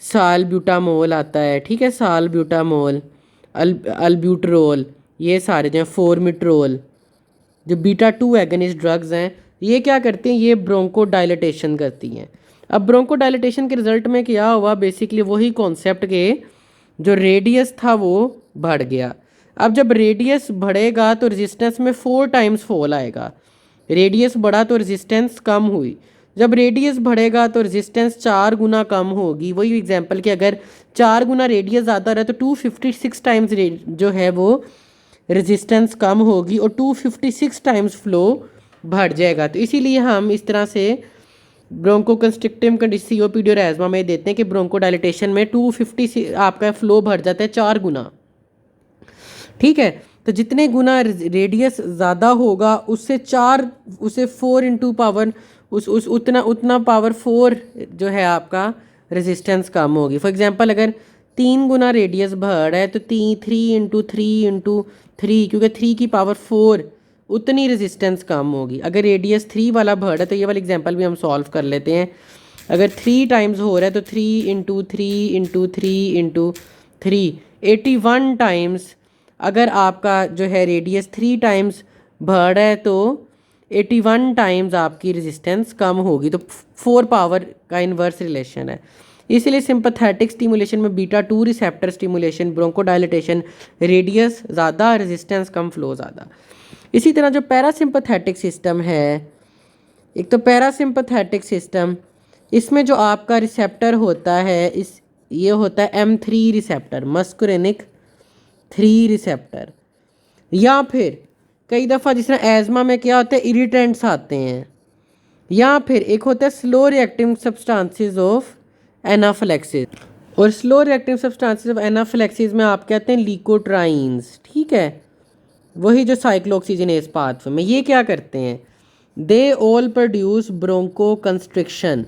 S1: सालब्यूटामोल आता है, ठीक है, सालब्यूटामोल, अल्ब्यूटरोल, ये सारे जो फोर्मिट्रोल, जो बीटा 2 एगोनिस्ट ड्रग्स हैं, ये क्या करते हैं, ये ब्रोंको डायलिटेशन करती हैं। अब ब्रोंको डायलिटेशन के रिजल्ट में क्या हुआ, बेसिकली वही कॉन्सेप्ट के जो रेडियस था वो बढ़ गया। अब जब रेडियस बढ़ेगा तो रेजिस्टेंस में 4 टाइम्स फॉल आएगा। रेडियस बढ़ा तो रेजिस्टेंस कम हुई, जब रेडियस बढ़ेगा तो रेजिस्टेंस 4 गुना कम होगी। वही एग्जांपल कि अगर 4 गुना रेडियस ज़्यादा रहे तो 256 टाइम्स जो है वो रेजिस्टेंस कम होगी और 256 टाइम्स फ्लो बढ़ जाएगा। तो इसीलिए हम इस तरह से ब्रोंको कंस्ट्रिक्टिव कंडीशन सीओपीडी और एज़मा में देते हैं कि ब्रोंको डायलिटेशन में 250 आपका फ्लो बढ़ जाता है 4 गुना, ठीक है। तो जितने गुना रेडियस ज़्यादा होगा उससे 4 इंटू पावर उतना पावर 4 जो है आपका रेजिस्टेंस कम होगी। फॉर एग्जांपल अगर 3 गुना रेडियस बढ़ है तो 3 क्योंकि 3 की पावर 4 उतनी रेजिस्टेंस कम होगी। अगर रेडियस 3 वाला बढ़ है तो ये वाला एग्जांपल भी हम सॉल्व कर लेते हैं। अगर 3 टाइम्स हो रहा है तो 3 इंटू 3 81 टाइम्स। अगर आपका जो है रेडियस 3 टाइम्स बढ़ है तो 81 टाइम्स आपकी रेजिस्टेंस कम होगी। तो 4 पावर का इन्वर्स रिलेशन है। इसलिए सिंपैथेटिक स्टिमुलेशन में beta 2 receptor stimulation, bronchodilatation, radius ज़्यादा, रेजिस्टेंस कम, फ्लो ज़्यादा। इसी तरह जो पैरासिम्पैथेटिक सिस्टम है, एक तो पैरासिम्पैथेटिक सिस्टम, इसमें जो आपका रिसेप्टर होता है ये होता है M3 रिसेप्टर, मस्कुरेनिक 3 रिसेप्टर। या फिर कई दफ़ा जिस तरह एज़मा में क्या होता है, इरिटेंट्स आते हैं। या फिर एक होता है slow reactive substances of anaphylaxis, और slow reactive substances of anaphylaxis में आप कहते हैं लीकोट्राइन्स, ठीक है, वही जो साइक्लोऑक्सीजनेस पाथवे में। ये क्या करते हैं, they all produce bronchoconstriction.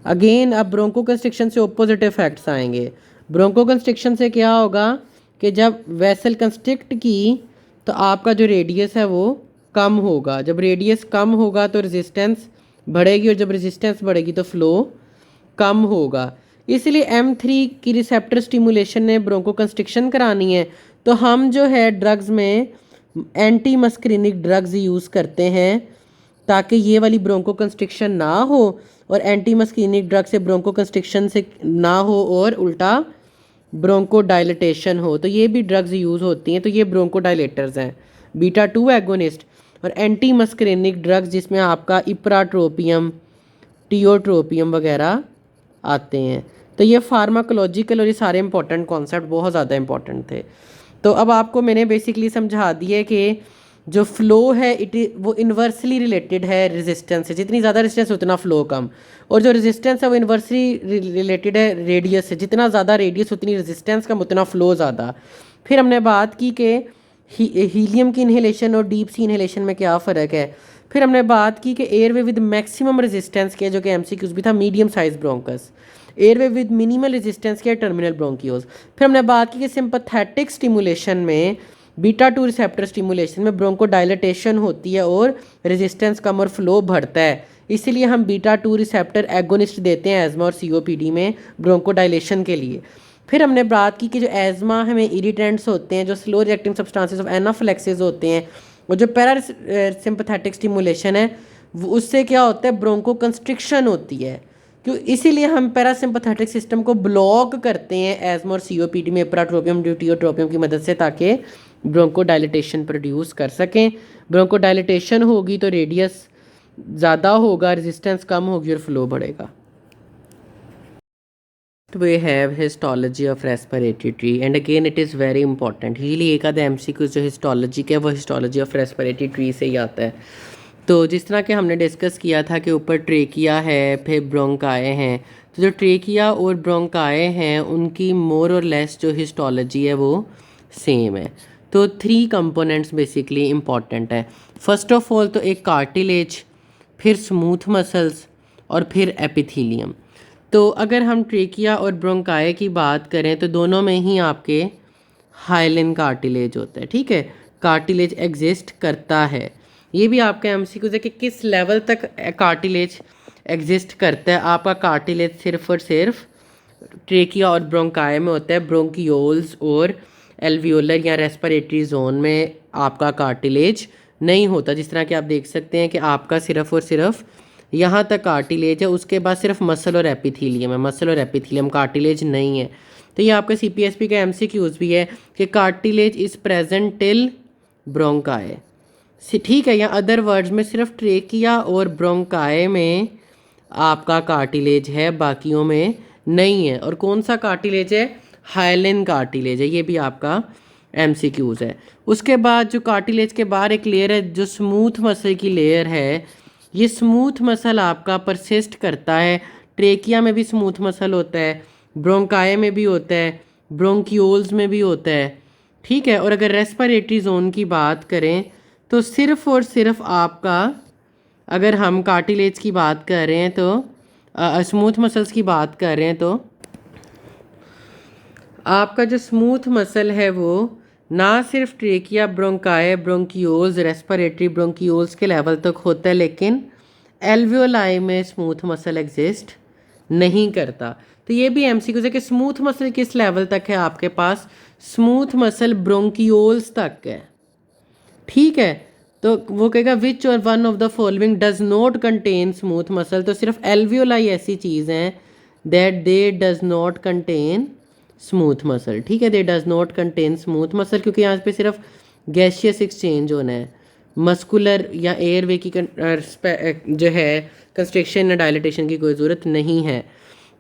S1: Again अब ब्रोंको कंस्ट्रिक्शन से ऑपोजिट इफेक्ट्स आएंगे। ब्रोंको कंस्ट्रिक्शन से क्या होगा कि जब वेसल कंस्ट्रिक्ट की तो आपका जो रेडियस है वो कम होगा। जब रेडियस कम होगा तो रेजिस्टेंस बढ़ेगी, और जब रेजिस्टेंस बढ़ेगी तो फ्लो कम होगा। इसलिए M3 की रिसेप्टर स्टिमुलेशन ने ब्रोंको कंस्ट्रिक्शन करानी है तो हम जो है ड्रग्स में एंटी मस्क्रिनिक ड्रग्स यूज़ करते हैं ताकि ये वाली ब्रोंको कंस्ट्रिक्शन ना हो, और एंटी मस्क्रिनिक ड्रग से ब्रोंको कंस्ट्रिक्शन से ना हो और उल्टा ब्रोंको डायलिटेशन हो। तो ये भी ड्रग्स यूज़ होती हैं, तो ये ब्रोंको डायलेटर्स हैं, बीटा 2 एगोनिस्ट। और एंटी मस्क्रिनिक ड्रग्स जिसमें आपका इप्राट्रोपियम, टियोट्रोपियम वगैरह आते हैं। तो ये फार्माकोलॉजिकल और ये सारे इंपॉर्टेंट कॉन्सेप्ट बहुत ज़्यादा इंपॉर्टेंट थे। तो अब आपको मैंने बेसिकली समझा दिया कि जो फ़्लो है वो इन्वर्सली रिलेटेड है रेजिस्टेंस से, जितनी ज़्यादा रेजिस्टेंस उतना फ़्लो कम, और जो रेजिस्टेंस है वो इन्वर्सली रिलेटेड है रेडियस से, जितना ज़्यादा रेडियस उतनी रेजिस्टेंस कम उतना फ़्लो ज़्यादा। फिर हमने बात की कि हीलियम की इन्हेलेशन और डीप सी इन्हेलेशन में क्या फ़र्क है। फिर हमने बात की कि एयरवे विद मैक्सिमम रेजिस्टेंस के, जो कि एमसीक्यूज भी था, medium size bronchus. Airway with minimal resistance के, टर्मिनल ब्रोंकियोज। फिर हमने बात की कि सिंपैथेटिक स्टिमुलेशन में, बीटा 2 रिसेप्टर स्टिमुलेशन में ब्रोंको डायलेटेशन होती है और रेजिस्टेंस कम और फ्लो बढ़ता है, इसीलिए हम बीटा 2 रिसेप्टर एगोनिस्ट देते हैं एज़मा और सीओपीडी में ब्रोंको डायलेशन के लिए। फिर हमने बात की कि जो एज़मा हमें इरिटेंट्स होते हैं, जो slow reacting substances of anaphylaxis होते हैं, और जो पैरा सिंपैथेटिक स्टिमुलेशन है उससे क्या होता है, ब्रोंको कंस्ट्रिक्शन होती है। क्यों? इसीलिए हम पैरासिम्पैथेटिक सिस्टम को ब्लॉक करते हैं एज़मा और सीओपीडी में इप्राट्रोपियम ड्यूटियोट्रोपियम की मदद से, ताकि ब्रोंको डायलिटेशन प्रोड्यूस कर सकें। ब्रोंको डायलिटेशन होगी तो रेडियस ज़्यादा होगा, रेजिस्टेंस कम होगी और फ्लो बढ़ेगा। We have histology of respiratory tree and again it is very important। Healy एक आधा MCQ जो हिस्टोलॉजी का है वो हिस्टोलॉजी ऑफ रेस्पिरेटरी ट्री से ही आता है। तो जिस तरह के हमने डिस्कस किया था कि ऊपर ट्रेकिया है, फिर ब्रोंकाए हैं, तो जो ट्रेकिया और ब्रोंकाए हैं उनकी मोर और लेस जो हिस्टोलॉजी है वो सेम है। तो 3 कंपोनेंट्स बेसिकली इम्पॉर्टेंट है। फर्स्ट ऑफ ऑल तो एक कार्टिलेज, फिर स्मूथ मसल्स और फिर एपिथीलियम। तो अगर हम ट्रेकिया और ब्रोंकाए की बात करें तो दोनों में ही आपके हाइलिन कार्टिलेज होता है, ठीक है, कार्टिलेज एग्जिस्ट करता है। ये भी आपका एमसीक्यू है कि किस लेवल तक कार्टिलेज एग्जिस्ट करता है। आपका कार्टिलेज सिर्फ और सिर्फ ट्रेकिया और ब्रोंकाए में होता है, ब्रोंकियोल्स और एल्वियोलर या रेस्पिरेटरी जोन में आपका कार्टिलेज नहीं होता। जिस तरह कि आप देख सकते हैं कि आपका सिर्फ और सिर्फ यहाँ तक कार्टिलेज है, उसके बाद सिर्फ मसल और एपिथीलियम है, मसल और एपिथीलियम, कार्टिलेज नहीं है। तो ये आपका सीपीएसपी का एमसीक्यूज भी है कि कार्टिलेज इज़ प्रेजेंट टिल ब्रोंकाए, ठीक है, या अदर वर्ड्स में सिर्फ ट्रेकिया और ब्रोंकाए में आपका कार्टिलेज है, बाकियों में नहीं है। और कौन सा कार्टिलेज है? हाइलिन कार्टिलेज है। ये भी आपका एमसीक्यूज है। उसके बाद जो कार्टिलेज के बाहर एक लेयर है जो स्मूथ मसल की लेयर है, ये स्मूथ मसल आपका परसिस्ट करता है। ट्रेकिया में भी स्मूथ मसल होता है, ब्रोंकाए में भी होता है, ब्रोंकियोल्स में भी होता है, ठीक है। और अगर रेस्पिरेटरी जोन की बात करें तो सिर्फ और सिर्फ आपका, अगर हम कार्टिलेज की बात कर रहे हैं तो स्मूथ मसल्स की बात कर रहे हैं तो आपका जो स्मूथ मसल है वो ना सिर्फ ट्रेकिया, ब्रोंकाए, ब्रोंकियोल्स, रेस्पिरेटरी ब्रोंकियोल्स के लेवल तक होता है, लेकिन एल्वियोलाई में स्मूथ मसल एग्जिस्ट नहीं करता। तो ये भी एमसीक्यू है कि स्मूथ मसल किस लेवल तक है आपके पास? स्मूथ मसल ब्रोंकियोल्स तक है, ठीक है। तो वो कहेगा विच और one of the following does not contain smooth muscle. तो सिर्फ एल्वियोलाई ऐसी चीज़ हैं that they does not contain smooth muscle, ठीक है, दे does not contain smooth muscle, क्योंकि यहाँ पे सिर्फ गैशियस एक्सचेंज होना है, मस्कुलर या एयरवे की जो है कंस्ट्रिक्शन या डायलिटेशन की कोई ज़रूरत नहीं है।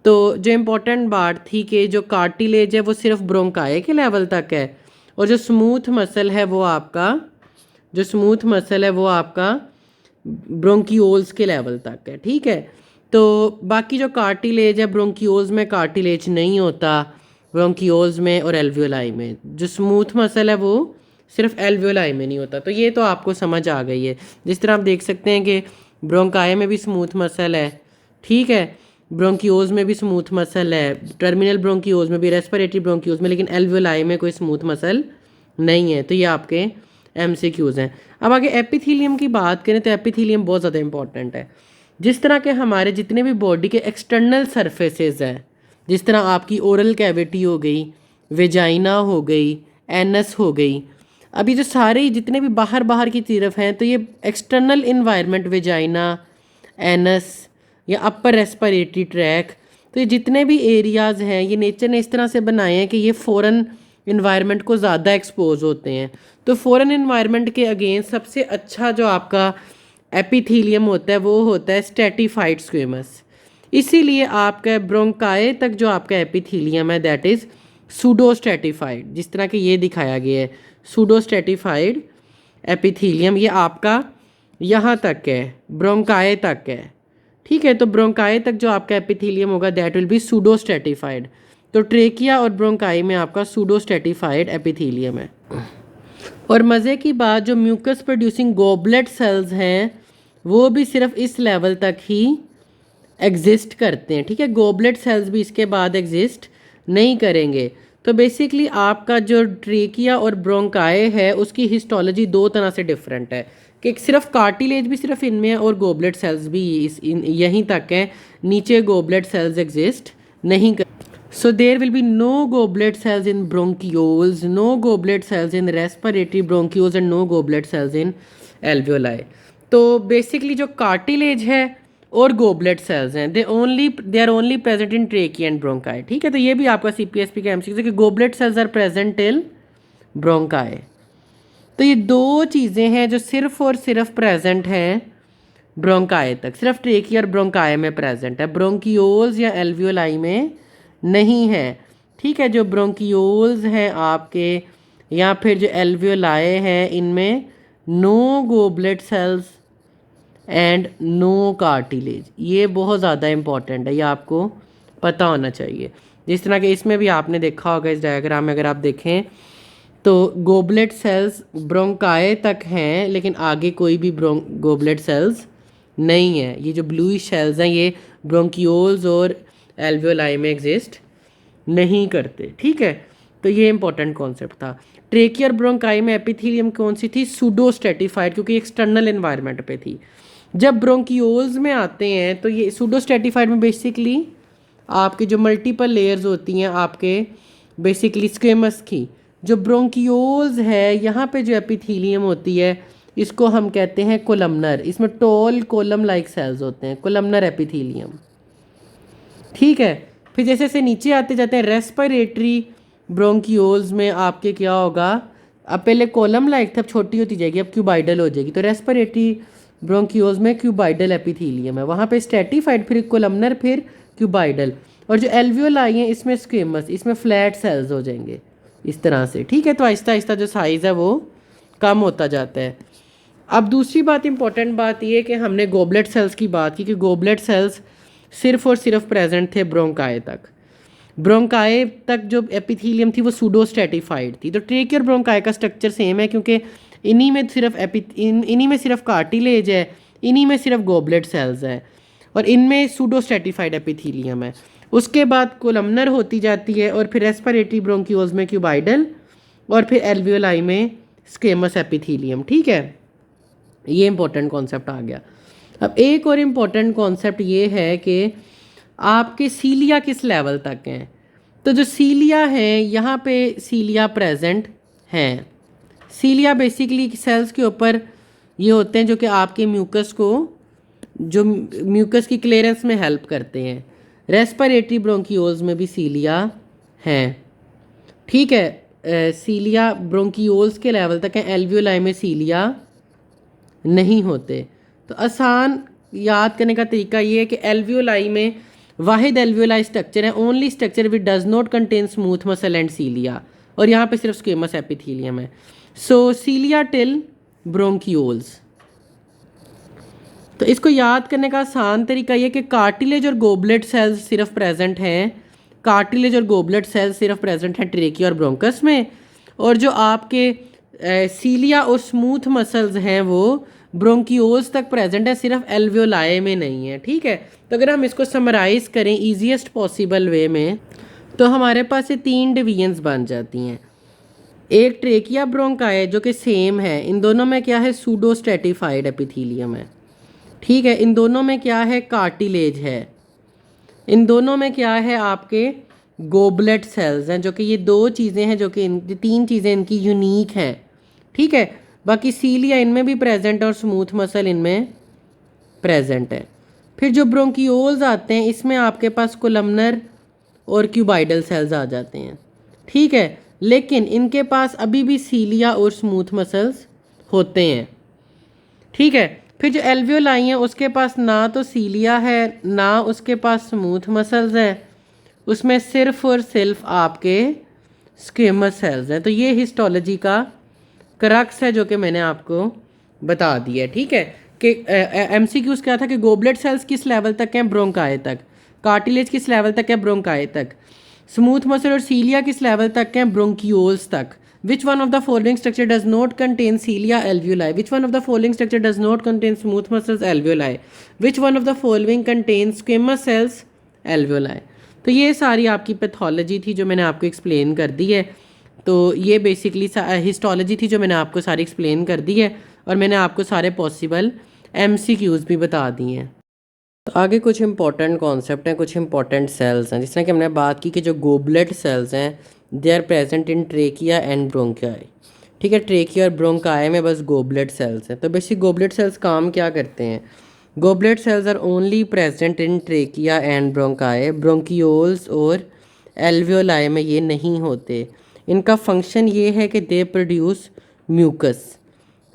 S1: तो जो इम्पोर्टेंट बात थी कि जो कार्टिलेज है वो सिर्फ ब्रोंकाए के लेवल तक है, और जो स्मूथ मसल है वो आपका ब्रोंकियोल्स के लेवल तक है, ठीक है। तो बाकी जो कार्टिलेज है, ब्रोंकियोल्स में कार्टिलेज नहीं होता, ब्रोंकियोल्स में और एल्वियोलाई में। जो स्मूथ मसल है वो सिर्फ एल्वियोलाई में नहीं होता। तो ये तो आपको समझ आ गई है। जिस तरह आप देख सकते हैं कि ब्रोंकाए में भी स्मूथ मसल है, ठीक है, ब्रोंकियोल्स में भी स्मूथ मसल है, टर्मिनल ब्रोंकियोल्स में भी, रेस्पिरेटरी ब्रोंकियोल्स में, लेकिन एल्वियोलाई में कोई स्मूथ मसल नहीं है। तो ये आपके एमसीक्यूज़ हैं। अब आगे एपिथीलियम की बात करें तो एपिथीलियम बहुत ज़्यादा इंपॉर्टेंट है। जिस तरह के हमारे जितने भी बॉडी के एक्सटर्नल सरफेसेस हैं, जिस तरह आपकी ओरल कैविटी हो गई, वेजाइना हो गई, एनस हो गई। अभी जो सारे जितने भी बाहर बाहर की तरफ हैं तो ये एक्सटर्नल इन्वायरमेंट, वेजाइना, एनस या अपर रेस्पिरेटरी ट्रैक, तो ये जितने भी एरियाज़ हैं ये नेचर ने इस तरह से बनाए हैं कि ये फ़ॉरेन इन्वायरमेंट को ज़्यादा एक्सपोज होते हैं। तो फ़ॉरेन इन्वायरमेंट के अगेंस्ट सबसे अच्छा जो आपका एपिथीलियम होता है वो होता है स्ट्रेटिफाइड स्क्वेमस। इसीलिए आपका ब्रोंकाई तक जो आपका एपिथीलियम है दैट इज़ सूडो स्ट्रेटिफाइड, जिस तरह के ये दिखाया गया है सूडो स्ट्रेटिफाइड एपिथीलियम, ये आपका यहाँ तक है, ब्रोंकाई तक है। ठीक है, तो ब्रोंकाई तक जो आपका एपिथीलियम होगा that will be pseudo stratified. तो ट्रेकिया और ब्रोंकाई में आपका सूडो स्ट्रेटिफाइड एपिथीलियम है। और मज़े की बात, जो म्यूकस प्रोड्यूसिंग गोबलेट सेल्स हैं वो भी सिर्फ इस लेवल तक ही एग्जिस्ट करते हैं। ठीक है, गोबलेट सेल्स भी इसके बाद एग्जिस्ट नहीं करेंगे। तो बेसिकली आपका जो ट्रेकिया और ब्रोंकाई है उसकी हिस्टोलॉजी दो तरह से डिफरेंट है कि सिर्फ कार्टिलेज भी सिर्फ इनमें है और गोबलेट सेल्स भी यहीं तक है, नीचे गोबलेट सेल्स एग्जिस्ट नहीं कर। So there will be no goblet cells in bronchioles, no goblet cells in respiratory bronchioles and no goblet cells in alveoli. तो बेसिकली जो कार्टिलेज है और गोबलेट सेल्स हैं they are only present in trachea and bronchi. ठीक है, तो ये भी आपका CPSP का MCQ है कि goblet cells are present till bronchi. तो ये दो चीज़ें हैं जो सिर्फ और सिर्फ प्रेजेंट हैं ब्रोंकाई तक, सिर्फ ट्रेकी और ब्रोंकाई में प्रेजेंट है, ब्रोंकियोल्स या एल्वियोलाई में नहीं है। ठीक है, जो ब्रोंकियोल्स हैं आपके या फिर जो एल्वियोलाई हैं इनमें no goblet cells and no cartilage, ये बहुत ज़्यादा इम्पॉर्टेंट है, ये आपको पता होना चाहिए। जिस तरह के इसमें भी आपने देखा होगा इस डायग्राम में, अगर आप देखें तो गोबलेट सेल्स ब्रोंकाई तक हैं लेकिन आगे कोई भी गोबलेट सेल्स नहीं है। ये जो ब्लूइश सेल्स हैं ये ब्रोंकियोल्स और एल्वियोलाई में एग्जिस्ट नहीं करते। ठीक है, तो ये इंपॉर्टेंट कॉन्सेप्ट था। ट्रेकी और ब्रोंकाई में एपिथीलियम कौन सी थी? सूडो स्ट्रेटिफाइड, क्योंकि एक्सटर्नल एनवायरनमेंट पे थी। जब ब्रोंकियोल्स में आते हैं तो ये सूडो स्ट्रेटिफाइड में बेसिकली आपके जो मल्टीपल लेयर्स होती हैं आपके बेसिकली स्क्वेमस की। जो ब्रोंकियोल्स है यहाँ पे जो एपिथीलियम होती है इसको हम कहते हैं कोलमनर, इसमें टॉल कोलम लाइक सेल्स होते हैं, कोलमनर एपिथीलियम। ठीक है, फिर जैसे जैसे नीचे आते जाते हैं रेस्पिरेटरी ब्रोंकियोल्स में आपके क्या होगा, अब पहले कॉलम लाइक था, अब छोटी होती जाएगी, अब क्यूबाइडल हो जाएगी। तो रेस्पिरेटरी ब्रोंकियोल्स में क्यूबाइडल एपिथीलियम है, वहाँ पे स्ट्रेटिफाइड, फिर कोलमनर, फिर क्यूबाइडल। और जो एल्वियोलाई हैं इसमें स्क्वेमस, इसमें फ्लैट सेल्स हो जाएंगे इस तरह से। ठीक है, तो आहिस्ता आहिस्ता जो साइज़ है वो कम होता जाता है। अब दूसरी बात, इंपॉर्टेंट बात ये कि हमने गोबलेट सेल्स की बात की कि गोबलेट सेल्स सिर्फ और सिर्फ प्रेजेंट थे ब्रोंकाई तक। ब्रोंकाई तक जो एपिथीलियम थी वो सूडो स्ट्रेटिफाइड थी। तो ट्रेकी और ब्रोंकाई का स्ट्रक्चर सेम है क्योंकि इन्हीं में सिर्फ इन्हीं में सिर्फ कार्टिलेज है, इन्हीं में सिर्फ गोबलेट सेल्स है और इनमें सूडो स्ट्रेटिफाइड एपिथीलियम है। उसके बाद कोलमनर होती जाती है और फिर रेस्पिरेटरी ब्रोंकियोल्स में क्यूबाइडल और फिर एल्वियोलाई में स्क्वेमस एपिथीलियम। ठीक है, ये इंपॉर्टेंट कॉन्सेप्ट आ गया। अब एक और इम्पॉर्टेंट कॉन्सेप्ट ये है कि आपके सीलिया किस लेवल तक हैं। तो जो सीलिया हैं यहाँ पे सीलिया प्रेजेंट हैं। सीलिया बेसिकली सेल्स के ऊपर ये होते हैं जो कि आपके म्यूकस को, जो म्यूकस की क्लियरेंस में हेल्प करते हैं। रेस्पिरेटरी ब्रोंकियोल्स में भी सीलिया हैं। ठीक है, सीलिया ब्रोंकियोल्स के लेवल तक हैं, एल्वियोलाई में सीलिया नहीं होते। तो आसान याद करने का तरीका ये है कि एल्वियोलाई में वाहिद एल्वियोलाई स्ट्रक्चर है, only structure which does not contain smooth muscle and cilia, और यहाँ पे सिर्फ स्क्वेमस एपिथीलियम है। So cilia till bronchioles. तो इसको याद करने का आसान तरीका ये कि कार्टिलेज और गोबलेट सेल्स सिर्फ प्रेजेंट हैं, कार्टिलेज और गोबलेट सेल्स सिर्फ प्रेजेंट हैं ट्रेकी और ब्रोंकस में, और जो आपके सीलिया और स्मूथ मसल्स हैं वो ब्रोंकियोल्स तक प्रेजेंट है, सिर्फ एल्वियोलाई में नहीं है। ठीक है, तो अगर हम इसको समराइज़ करें ईजीएस्ट पॉसिबल वे में तो हमारे पास ये 3 डिवीजन्स बन जाती हैं। एक ट्रेकिया ब्रोंकाई जो कि सेम है, इन दोनों में क्या है, सूडो स्ट्रेटिफाइड एपिथीलियम है। ठीक है, इन दोनों में क्या है, कार्टिलेज है। इन दोनों में क्या है, आपके गोबलेट सेल्स हैं, जो कि ये दो चीज़ें हैं जो कि तीन चीज़ें इनकी यूनिक हैं, ठीक है। बाकी सीलिया इनमें भी प्रेजेंट है और स्मूथ मसल इनमें प्रेजेंट है। फिर जो ब्रोंकियोल्स आते हैं इसमें आपके पास कोलमनर और क्यूबाइडल सेल्स आ जाते हैं, ठीक है। लेकिन इनके पास अभी भी सीलिया और स्मूथ मसल्स होते हैं, ठीक है। फिर जो एल्वियोलाई हैं उसके पास ना तो सीलिया है ना उसके पास स्मूथ मसल्स हैं, उसमें सिर्फ और सिर्फ आपके स्क्वेमस सेल्स हैं। तो ये हिस्टोलॉजी का क्रक्स है जो कि मैंने आपको बता दिया, ठीक है। कि एमसीक्यूज क्या था कि गोबलेट सेल्स किस लेवल तक हैं, ब्रोंकाई तक। कार्टिलेज किस लेवल तक है, ब्रोंकाई तक। स्मूथ मसल और सीलिया किस लेवल तक हैं, ब्रोंकियोल्स तक। Which one of the following structure does not contain cilia alveoli? Which one of the following structure does not contain smooth muscles alveoli? Which one of the following contains squamous cells alveoli? तो ये सारी आपकी pathology थी जो मैंने आपको explain कर दी है। तो ये बेसिकली हिस्टोलॉजी थी जो मैंने आपको सारी एक्सप्लेन कर दी है और मैंने आपको सारे पॉसिबल एमसीक्यूज़ भी बता दिए हैं। तो आगे कुछ इंपॉर्टेंट कॉन्सेप्ट हैं, कुछ इंपॉर्टेंट सेल्स हैं। जिस तरह कि हमने बात की कि जो गोबलेट सेल्स हैं they are present in trachea and bronchi, ठीक है। ट्रेकिया और ब्रोंकाई में बस गोबलेट सेल्स हैं। तो बेसिक गोबलेट सेल्स काम क्या करते हैं? Goblet cells are only present in trachea and bronchi, bronchioles और एल्वियोलाई में ये नहीं होते। इनका फंक्शन ये है कि दे प्रोड्यूस म्यूकस।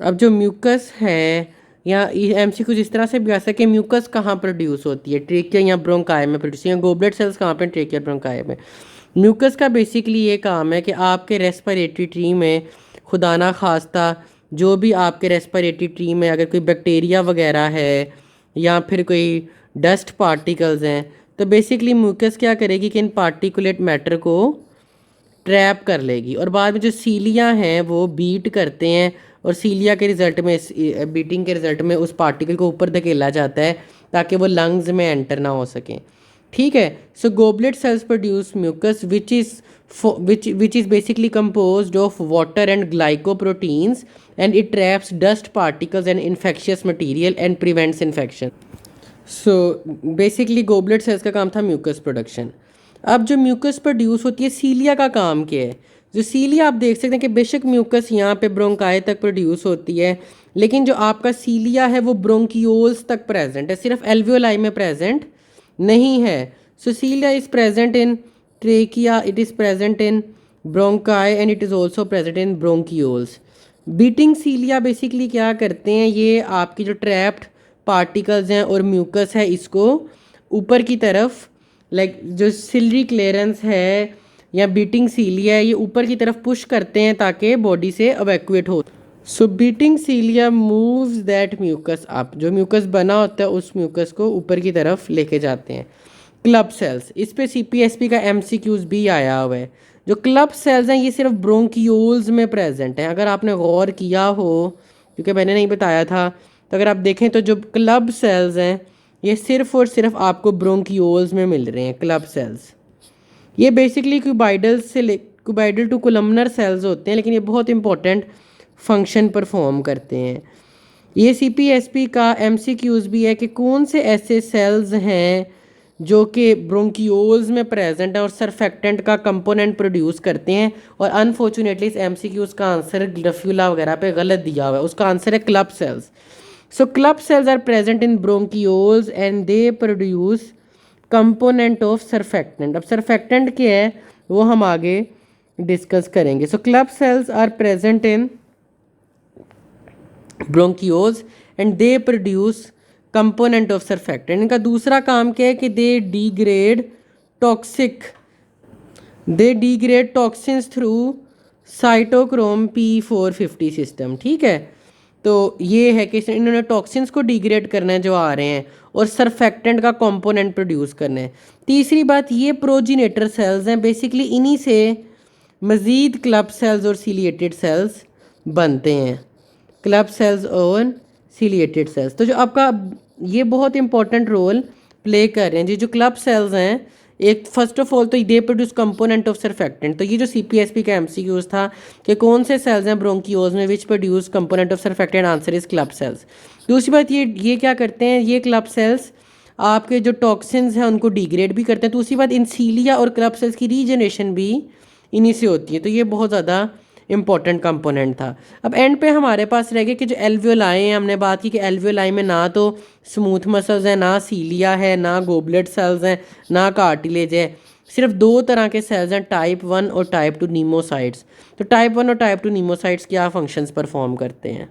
S1: अब जो म्यूकस है या एमसीक्यू जिस तरह से भी आ सके कि म्यूकस कहाँ प्रोड्यूस होती है, ट्रेकिया या ब्रोंकाई में प्रोड्यूस, या गोबलेट सेल्स कहाँ पे, ट्रेकिया ब्रोंकाई में। म्यूकस का बेसिकली ये काम है कि आपके रेस्पिरेटरी ट्री में खुदा ना खास्ता जो भी आपके रेस्पिरेटरी ट्री में अगर कोई बैक्टीरिया वगैरह है या फिर कोई डस्ट पार्टिकल्स हैं तो बेसिकली म्यूकस क्या करेगी कि इन पार्टिकुलेट मैटर को ट्रैप कर लेगी और बाद में जो सीलिया हैं वो बीट करते हैं और सीलिया के रिज़ल्ट में, बीटिंग के रिज़ल्ट में उस पार्टिकल को ऊपर धकेला जाता है ताकि वो लंग्स में एंटर ना हो सकें, ठीक है। So goblet cells produce mucus which is basically composed of water and glycoproteins and it traps dust particles and infectious material and prevents infection. So basically goblet cells का काम था म्यूकस प्रोडक्शन। अब जो म्यूकस प्रोड्यूस होती है, सीलिया का काम क्या है? जो सीलिया आप देख सकते हैं कि बेशक म्यूकस यहाँ पे ब्रोंकाई तक प्रोड्यूस होती है लेकिन जो आपका सीलिया है वो ब्रोंकियोल्स तक प्रेजेंट है, सिर्फ एल्वियोलाई में प्रेजेंट नहीं है। So cilia is present in trachea, it is present in bronchi and it is also present in bronchioles. Beating cilia basically क्या करते हैं, ये आपकी जो ट्रैप्ड पार्टिकल्स हैं और म्यूकस है इसको ऊपर की तरफ जो सिलरी क्लियरेंस है या बीटिंग सीलिया है ये ऊपर की तरफ पुश करते हैं ताकि बॉडी से एवैक्यूएट हो। So beating cilia moves that mucus up, जो म्यूकस बना होता है उस म्यूकस को ऊपर की तरफ लेके जाते हैं। क्लब सेल्स, इस पे सीपीएसपी का एमसीक्यूज भी आया हुआ है। जो क्लब सेल्स हैं ये सिर्फ ब्रोंकियोल्स में प्रेजेंट हैं। अगर आपने गौर किया हो, क्योंकि मैंने नहीं बताया था, तो अगर आप देखें तो जो क्लब सेल्स हैं ये सिर्फ और सिर्फ आपको ब्रोंकियोल्स में मिल रहे हैं। क्लब सेल्स ये basically cuboidal to columnar cells होते हैं लेकिन ये बहुत इंपॉर्टेंट फंक्शन परफॉर्म करते हैं। ये सीपीएसपी का एमसीक्यूज भी है कि कौन से ऐसे सेल्स हैं जो कि ब्रोंकियोल्स में प्रेजेंट हैं और सरफेक्टेंट का कंपोनेंट प्रोड्यूस करते हैं। और अनफॉर्चुनेटली इस एमसीक्यूज का आंसर ग्राफियोला वगैरह पे गलत दिया हुआ है, उसका आंसर है club cells. So club cells are present in bronchioles and they produce component of surfactant. अब surfactant क्या है वो हम आगे डिस्कस करेंगे। So club cells are present in bronchioles and they produce component of surfactant. इनका दूसरा काम क्या है कि they degrade toxins through cytochrome P450 system, ठीक है। तो ये है कि इन्होंने टॉक्सिन्स को डिग्रेड करना है जो आ रहे हैं और सरफेक्टेंट का कंपोनेंट प्रोड्यूस करना है। तीसरी बात, ये प्रोजिनेटर सेल्स हैं, बेसिकली इन्हीं से मज़ीद क्लब सेल्स और सीलिएटेड सेल्स बनते हैं। क्लब सेल्स और सीलिएटेड सेल्स, तो जो आपका ये बहुत इंपॉर्टेंट रोल प्ले कर रहे हैं। जी जो क्लब सेल्स हैं, एक फर्स्ट ऑफ ऑल तो they produce component of surfactant. तो ये जो सीपीएसपी का एमसीक्यूज था कि कौन से सेल्स हैं ब्रोंकियोल्स में which produce component of surfactant, answer is club cells. दूसरी बात, ये क्या करते हैं, ये क्लब सेल्स आपके जो टॉक्सिन्स हैं उनको डिग्रेड भी करते हैं। तो उसी बात इंसीलिया और क्लब सेल्स की रीजनरेशन भी इन्हीं से होती है। तो ये बहुत ज़्यादा इंपॉर्टेंट कंपोनेंट था। अब एंड पे हमारे पास रह गए कि जो एल्वियोलाई हैं, हमने बात की कि एल्वियोलाई में ना तो स्मूथ मसल्स हैं, ना सीलिया है, ना गोबलेट सेल्स हैं, ना कार्टिलेज है, सिर्फ दो तरह के सेल्स हैं, टाइप 1 और टाइप 2 नीमोसाइट्स। तो टाइप 1 और टाइप 2 नीमोसाइट्स क्या फंक्शंस परफॉर्म करते हैं?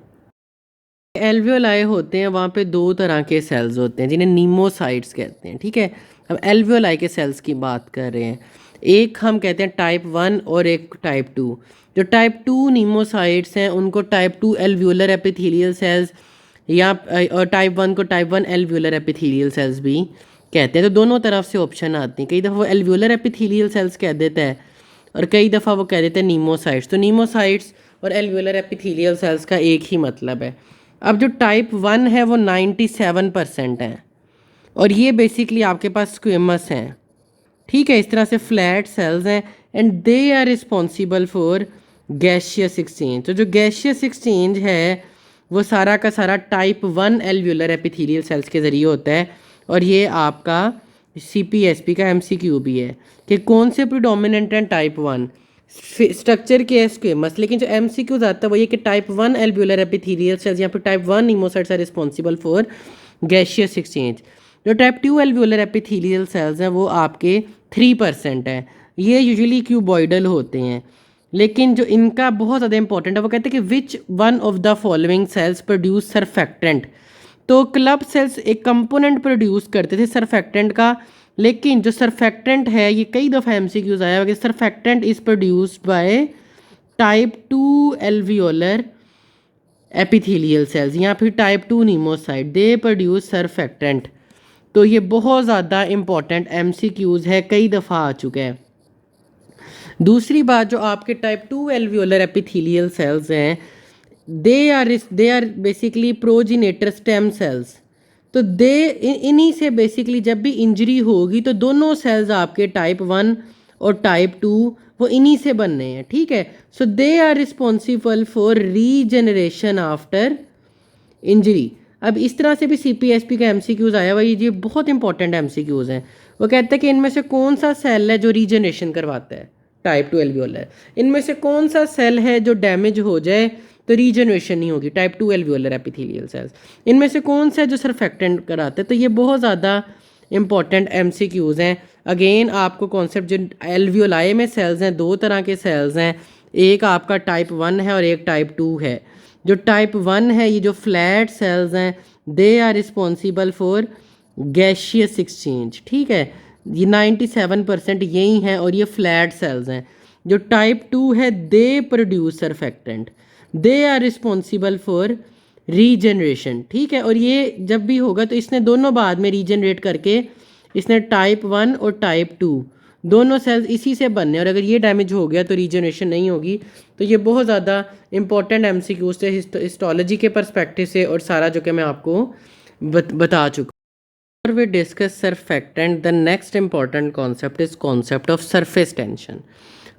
S1: एल्वियोलाई होते हैं, वहाँ पे दो तरह के सेल्स होते हैं जिन्हें नीमोसाइट्स कहते हैं, ठीक है। अब एल्वियोलाई के सेल्स की बात कर रहे हैं, एक हम कहते हैं टाइप 1 और एक टाइप 2। जो टाइप 2 नीमोसाइट्स हैं उनको टाइप 2 एल्वियोलर एपिथेलियल सेल्स या और टाइप 1 को टाइप 1 एल्वियोलर एपिथेलियल सेल्स भी कहते हैं। तो दोनों तरफ से ऑप्शन आती हैं, कई दफ़ा वो एल्वियोलर एपिथेलियल सेल्स कह देता है और कई दफ़ा वो कह देते हैं नीमोसाइट्स। तो नीमोसाइट्स और एल्वियोलर एपिथेलियल सेल्स का एक ही मतलब है। अब जो टाइप 1 है वो 97% है और ये बेसिकली आपके पास स्क्वेमस हैं, ठीक है। इस तरह से फ्लैट सेल्स हैं and they are responsible for gaseous exchange. तो जो गैशियस एक्सचेंज है वो सारा का सारा टाइप 1 एल्वियोलर एपिथेलियल सेल्स के ज़रिए होता है। और ये आपका CPSP का MCQ भी है कि कौन से प्रीडोमिनेंट हैं टाइप 1 स्ट्रक्चर के है स्क्वेमस, लेकिन जो MCQ आता है वो ये कि टाइप 1 एल्वियोलर एपिथेलियल सेल्स या फिर type 1 pneumocytes are responsible for gaseous exchange. जो टाइप 2 एल्वियोलर एपिथेलियल सेल्स हैं वो आपके 3% है। ये यूजुअली क्यूबॉइडल होते हैं, लेकिन जो इनका बहुत ज़्यादा इंपॉर्टेंट है वो कहते हैं कि which one of the following sales produce surfactant. तो क्लब सेल्स एक कंपोनेंट प्रोड्यूस करते थे सरफेक्टेंट का, लेकिन जो सरफेक्टेंट है ये कई दफ़ा MCQs आया कि surfactant is produced by type 2 alveolar epithelial cells या फिर टाइप 2 नीमोसाइट, दे प्रोड्यूस सरफेक्टेंट। तो ये बहुत ज़्यादा इंपॉर्टेंट MCQs है, कई दफ़ा आ चुका है। दूसरी बात, जो आपके टाइप 2 एल्वियोलर एपिथेलियल सेल्स हैं they are basically progenitor stem cells. तो इन्हीं से बेसिकली जब भी इंजरी होगी तो दोनों सेल्स आपके टाइप 1 और टाइप 2 वो इन्हीं से बनने हैं, ठीक है। So they are responsible for regeneration after injury. अब इस तरह से भी CPSP का MCQs आया हुआ, ये बहुत इंपॉर्टेंट MCQs हैं। वो कहता है कि इनमें से कौन सा सेल है जो रीजनरेशन करवाता है टाइप 2 एल्वियोलर, इनमें से कौन सा सेल है जो डैमेज हो जाए तो रीजनरेशन नहीं होगी, टाइप 2 एल्वियोलर एपिथेलियल सेल्स। इनमें से कौन सा है जो सरफेक्टेंट कराते हैं। तो ये बहुत ज़्यादा इंपॉर्टेंट MCQs हैं। अगेन आपको कॉन्सेप्ट, जो एल्वियोलाई में सेल्स हैं दो तरह के सेल्स हैं, एक आपका टाइप 1 है और एक टाइप 2 है। जो टाइप 1 है ये जो फ्लैट सेल्स हैं they are responsible for gaseous exchange, ठीक है। ये 97% यही हैं और ये फ्लैट सेल्स हैं। जो टाइप 2 है they produce surfactant, they are responsible for regeneration, ठीक है। और ये जब भी होगा तो इसने दोनों बाद में रीजनरेट करके इसने टाइप 1 और टाइप 2 दोनों सेल्स इसी से बनने, और अगर ये डैमेज हो गया तो रीजनरेशन नहीं होगी। तो ये बहुत ज़्यादा इंपॉर्टेंट MCQs थे हिस्टोलॉजी के पर्सपेक्टिव से और सारा जो कि मैं आपको बता चुका। और we discuss surfactant, the next important concept is concept of surface tension.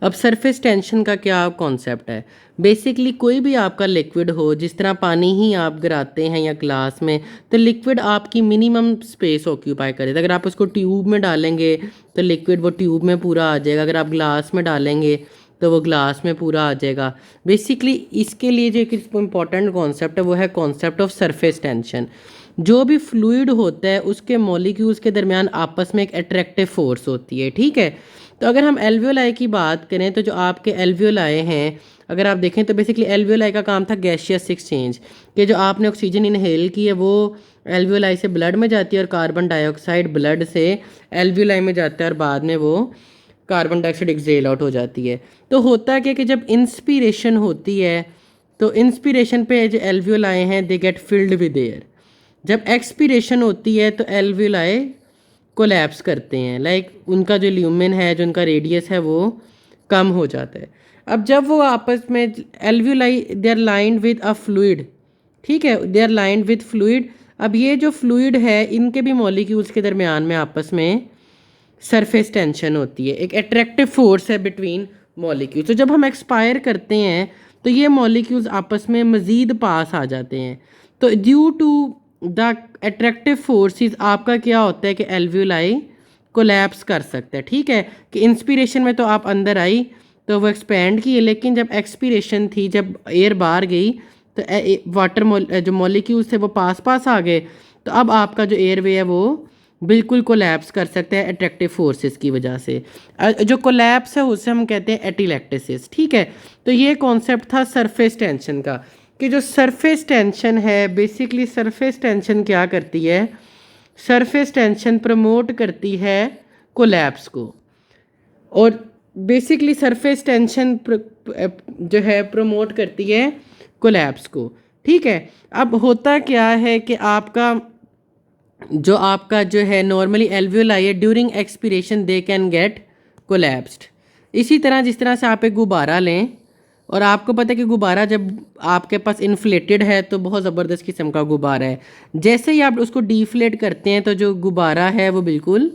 S1: अब सरफेस टेंशन का क्या कॉन्सेप्ट है? बेसिकली कोई भी आपका लिक्विड हो, जिस तरह पानी ही आप गिराते हैं या ग्लास में, तो लिक्विड आपकी मिनिमम स्पेस ऑक्यूपाई करेगा। अगर आप उसको ट्यूब में डालेंगे तो लिक्विड वो ट्यूब में पूरा आ जाएगा, अगर आप ग्लास में डालेंगे तो वो ग्लास में पूरा आ जाएगा। बेसिकली इसके लिए जो एक इम्पॉर्टेंट कॉन्सेप्ट है वो है कॉन्सेप्ट ऑफ सरफेस टेंशन। जो भी फ्लूइड होता है उसके मॉलिक्यूल्स के दरमियान आपस में एक अट्रैक्टिव फोर्स होती है, ठीक है। तो अगर हम एल्वियोलाई की बात करें तो जो आपके एल्वियोलाई हैं, अगर आप देखें तो बेसिकली एल्वियोलाई का काम था गैशियस एक्सचेंज, कि जो आपने ऑक्सीजन इनहेल की है वो एल्वियोलाई से ब्लड में जाती है और कार्बन डाइऑक्साइड ब्लड से एल्वियोलाई में जाता है और बाद में वो कार्बन डाइऑक्साइड एक्सेल आउट हो जाती है। तो होता क्या कि जब इंस्पिरेशन होती है तो इंस्पिरेशन पे जो एल्वियोलाई हैं they get filled with air, जब एक्सपिरेशन होती है तो एल्वियोलाई कोलैप्स करते हैं, लाइक उनका जो ल्यूमेन है, जो उनका रेडियस है वो कम हो जाता है। अब जब वो आपस में alveoli they are lined with a fluid, ठीक है, they are lined with fluid. अब ये जो फ्लूइड है इनके भी मॉलिक्यूल्स के दरमियान में आपस में सरफेस टेंशन होती है, एक अट्रैक्टिव फोर्स है बिटवीन मॉलिक्यूल्स। तो जब हम एक्सपायर करते हैं तो ये मॉलिक्यूल्स आपस में मज़ीद पास आ जाते हैं। तो due to the attractive forces आपका क्या होता है कि एल्वियोलाई कोलैप्स कर सकता है, ठीक है, कि इंस्पिरेशन में तो आप अंदर आई तो वो एक्सपेंड की, लेकिन जब एक्सपीरेशन थी, जब एयर बाहर गई तो वाटर जो मॉलिक्यूल्स थे वो पास पास आ गए, तो अब आपका जो एयरवे है वो बिल्कुल कोलैप्स कर सकता है अट्रैक्टिव फोर्सेस की वजह से। जो कोलैप्स है उसे हम कहते हैं एटिलैक्टिसिस, ठीक है। तो ये कॉन्सेप्ट था सरफेस टेंशन का, कि जो सरफेस टेंशन है बेसिकली सरफेस टेंशन क्या करती है, सरफेस टेंशन प्रमोट करती है कोलैप्स को, और बेसिकली सरफेस टेंशन जो है प्रमोट करती है कोलैप्स को, ठीक है। अब होता क्या है कि आपका जो है नॉर्मली एल्वियोलाई है, during expiration they can get collapsed. इसी तरह जिस तरह से आप एक गुब्बारा लें और आपको पता है कि गुब्बारा जब आपके पास इन्फ्लेटेड है तो बहुत ज़बरदस्त किस्म का गुब्बारा है, जैसे ही आप उसको डीफ्लेट करते हैं तो जो गुब्बारा है वो बिल्कुल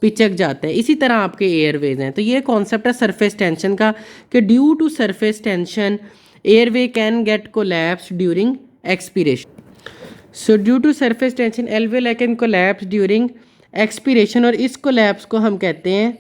S1: पिचक जाता है। इसी तरह आपके एयरवेज हैं। तो ये कॉन्सेप्ट है सरफेस टेंशन का, कि due to surface tension airway can get collapse during expiration. So due to surface tension alveoli can collapse during expiration, और इस कोलैप्स को हम कहते हैं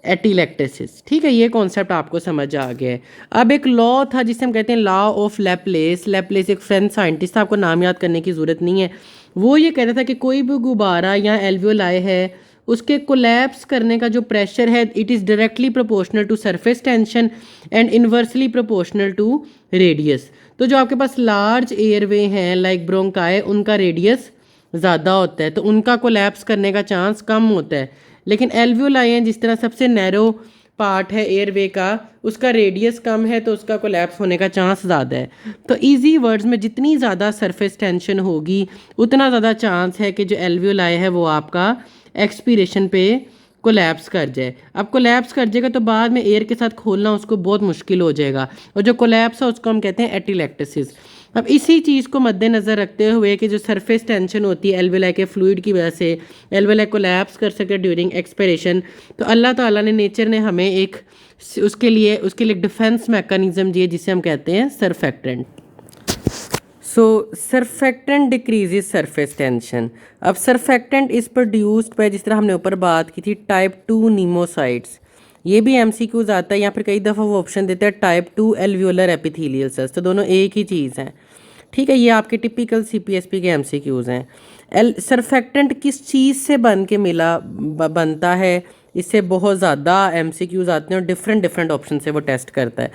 S1: एटिलैक्टिसिस, ठीक है। ये कॉन्सेप्ट आपको समझ आ गया है। अब एक लॉ था जिसे हम कहते हैं लॉ ऑफ लैपलेस। लैपलेस एक फ्रेंच साइंटिस्ट था, आपको नाम याद करने की ज़रूरत नहीं है। वो ये कहता था कि कोई भी गुब्बारा या एल्वियोलाई है, उसके कोलैप्स करने का जो प्रेशर है it is directly proportional to surface tension and inversely proportional to radius. तो जो आपके पास लार्ज एयरवे हैं लाइक ब्रोंकाई, उनका रेडियस ज़्यादा होता है तो उनका कोलैप्स करने का चांस कम होता है, लेकिन एल्वियोलाई हैं जिस तरह सबसे नैरो पार्ट है एयरवे का, उसका रेडियस कम है तो उसका कोलैप्स होने का चांस ज़्यादा है। तो इजी वर्ड्स में जितनी ज़्यादा सरफेस टेंशन होगी उतना ज़्यादा चांस है कि जो एल्वियोलाई है वो आपका एक्सपीरेशन पे कोलैप्स कर जाए। अब कोलैप्स कर जाएगा तो बाद में एयर के साथ खोलना उसको बहुत मुश्किल हो जाएगा, और जो कोलैप्स है उसको हम कहते हैं एटिलैक्टिसिस। अब इसी चीज़ को मद्देनज़र रखते हुए कि जो सरफेस टेंशन होती है एल्वियोलाई के फ्लूइड की वजह से एल्वियोलाई कोलैप्स कर सकते हैं ड्यूरिंग एक्सपिरेशन, तो अल्लाह ताला ने नेचर ने हमें एक उसके लिए डिफेंस मैकेनिज्म दिए जिसे हम कहते हैं सरफेक्टेंट। सो सरफेक्टेंट डिक्रीजेज सरफेस टेंशन। अब सरफेक्टेंट इज़ प्रोड्यूस्ड बाय, जिस तरह हमने ऊपर बात की थी, टाइप 2 नीमोसाइट्स। ये भी एमसीक्यूज आता है, या फिर कई दफ़ा वो ऑप्शन देता है टाइप 2 एल्वियोलर एपिथेलियल सेल्स। तो दोनों एक ही चीज़ हैं, ठीक है। ये आपके टिपिकल सीपीएसपी के एमसीक्यूज हैं। सरफेक्टेंट किस चीज़ से बनता है, इससे बहुत ज़्यादा एमसीक्यूज आते हैं और डिफरेंट ऑप्शन से वो टेस्ट करता है।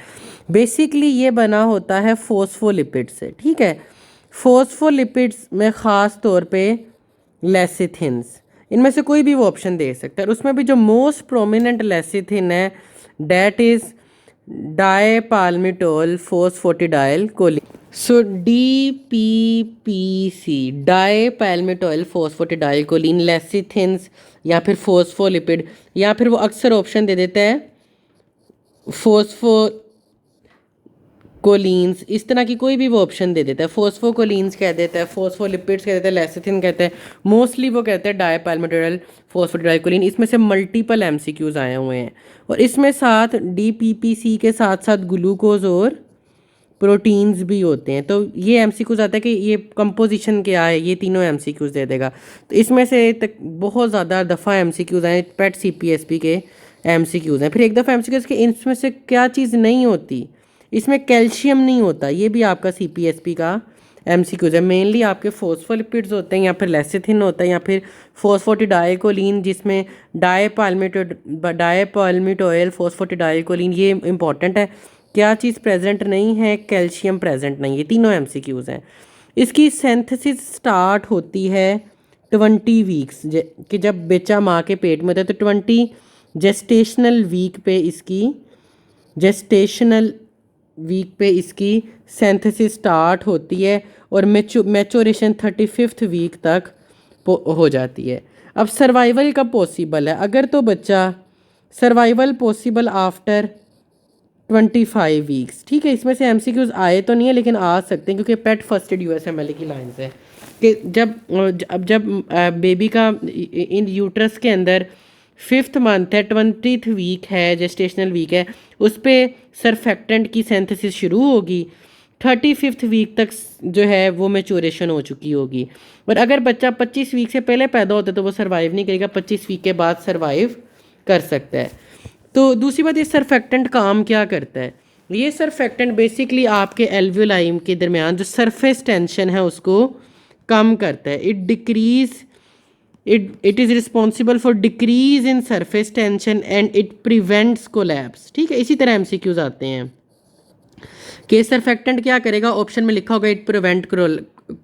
S1: बेसिकली ये बना होता है फोस्फोलिपिड से, ठीक है। फोस्फोलिपिड्स में ख़ास तौर पे लेसिथिन्स, इनमें से कोई भी वो ऑप्शन दे सकता है। उसमें भी जो मोस्ट प्रोमिनेंट लेसिथिन है that is dipalmitoyl phosphatidyl choline. सो DPPC dipalmitoyl phosphatidyl choline, lecithins या फिर फोस्फोलिपिड, या फिर वो अक्सर ऑप्शन दे देता है फोस्फोकोलिन्स, इस तरह की कोई भी वो ऑप्शन दे देता है। फोस्फोकोलिन्स कह देता है, फोस्फोलिपिड्स कह देता है, लेसिथिन कहते हैं, मोस्टली वो कहते हैं डायपाल्मिटोल फोस्फोटिडाइल कोलिन। इसमें से मल्टीपल एमसीक्यूज आए हुए हैं, और इसमें साथ DPPC के साथ साथ ग्लूकोज और प्रोटीन्स भी होते हैं। तो ये एमसीक्यूज आता है कि ये कंपोजिशन क्या है, ये तीनों एमसीक्यूज दे देगा। तो इसमें से तक बहुत ज़्यादा दफ़ा एमसीक्यूज आए, पेट सीपीएसपी के एमसीक्यूज हैं। फिर एक दफ़ा एमसीक्यूज के इसमें से क्या चीज़ नहीं होती, इसमें कैल्शियम नहीं होता, ये भी आपका सीपीएसपी का एमसीक्यूज है। मेनली आपके फोस्फोलिपिड्स होते हैं, या फिर लेसिथिन होता है, या फिर फोस्फोटिडाइल कोलिन जिसमें डायपाल्मिटोल फोस्फोटिडाइल कोलिन, ये इंपॉर्टेंट है। क्या चीज़ प्रेजेंट नहीं है, कैल्शियम प्रेजेंट नहीं है। तीनों एमसीक्यूज हैं। इसकी सिंथेसिस स्टार्ट होती है 20 वीक्स कि जब बच्चा माँ के पेट में होता है, तो 20 जेस्टेशनल वीक पे इसकी सिंथेसिस स्टार्ट होती है, और मैच्योरेशन 35th वीक तक हो जाती है। अब सर्वाइवल कब पॉसिबल है, अगर तो बच्चा सर्वाइवल पॉसिबल आफ्टर 25 वीक्स, ठीक है। इसमें से एमसीक्यूज आए तो नहीं है लेकिन आ सकते हैं, क्योंकि पेट फर्स्ट एड USMLE की लाइन है कि जब बेबी का इन यूट्रस के अंदर 5th मंथ है, 20th वीक है, जेस्टेशनल वीक है, उस पर सरफेक्टेंट की सिंथेसिस शुरू होगी। 35th वीक तक जो है वो मैच्योरेशन हो चुकी होगी। और अगर बच्चा 25 वीक से पहले पैदा होता है तो वो सर्वाइव नहीं करेगा, 25 वीक के बाद सर्वाइव कर सकता है। तो दूसरी बात, ये सरफेक्टेंट काम क्या करता है? ये सरफेक्टेंट बेसिकली आपके एल्वियोलाई के दरमियान जो सरफेस टेंशन है उसको कम करता है। It is responsible for decrease in surface tension and it prevents collapse. ठीक है, इसी तरह एमसीक्यूज आते हैं कि सरफेक्टेंट क्या करेगा, ऑप्शन में लिखा होगा इट प्रिवेंट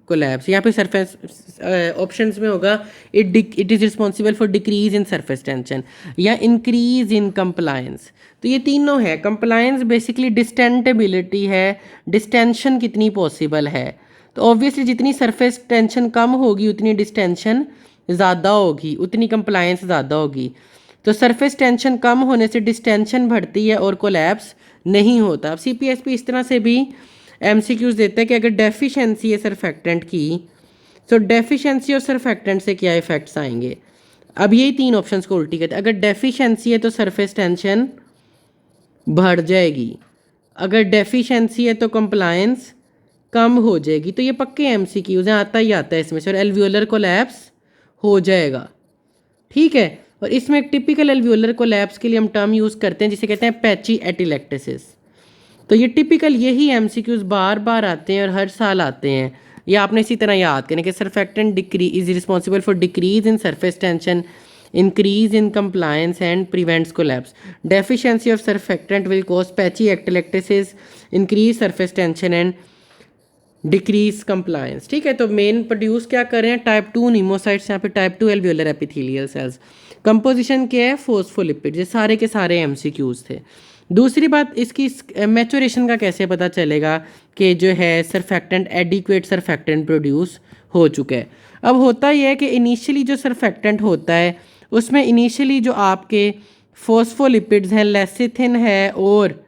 S1: कोलैप्स, यहाँ पे सरफेस ऑप्शंस में होगा it is responsible for decrease in surface tension या इंक्रीज इन कंप्लायंस। तो ये तीनों है। कंप्लायंस बेसिकली डिस्टेंटेबिलिटी है, डिस्टेंशन कितनी पॉसिबल है। तो ऑब्वियसली जितनी सरफेस टेंशन कम होगी उतनी डिस्टेंशन ज़्यादा होगी, उतनी कंप्लायंस ज़्यादा होगी। तो सरफेस टेंशन कम होने से डिस्टेंशन बढ़ती है और कोलैप्स नहीं होता। अब सीपीएसपी इस तरह से भी एमसीक्यूज देता है कि अगर डेफिशिएंसी है सरफेक्टेंट की, तो डेफिशिएंसी और सरफेक्टेंट से क्या इफेक्ट्स आएंगे। अब यही तीन ऑप्शंस को उल्टी करते हैं। अगर डेफिशिएंसी है तो सरफेस टेंशन बढ़ जाएगी, अगर डेफिशिएंसी है तो कंप्लायंस कम हो जाएगी। तो ये पक्के एमसीक्यूज हैं, आता ही आता है इसमें से। और एल्वियोलर कोलैप्स हो जाएगा। ठीक है, और इसमें एक टिपिकल एल्वियोलर कोलैप्स के लिए हम टर्म यूज़ करते हैं जिसे कहते हैं पैची एटिलेक्टेसिस। तो ये टिपिकल यही एमसीक्यूज बार बार आते हैं और हर साल आते हैं। ये आपने इसी तरह याद करें कि surfactant is responsible for decrease in surface tension, increase in compliance and prevents collapse. Deficiency of surfactant will cause patchy atelectasis, increase surface tension and decrease compliance. ठीक है, तो मेन प्रोड्यूस क्या कर रहे हैं, टाइप 2 नीमोसाइट्स, यहाँ पे type 2 alveolar epithelial sales. Composition क्या है, फोस्फोलिपिड। ये सारे के सारे एमसीक्यूज थे। दूसरी बात, इसकी मैच्योरेशन का कैसे पता चलेगा कि जो है सरफेक्टेंट एडिक्वेट सरफेक्टेंट प्रोड्यूस हो चुका है। अब होता यह है कि इनिशियली जो सरफेक्टेंट होता है उसमें इनिशियली जो आपके फोस्फोलिपिड्स हैं, लेसिथिन है और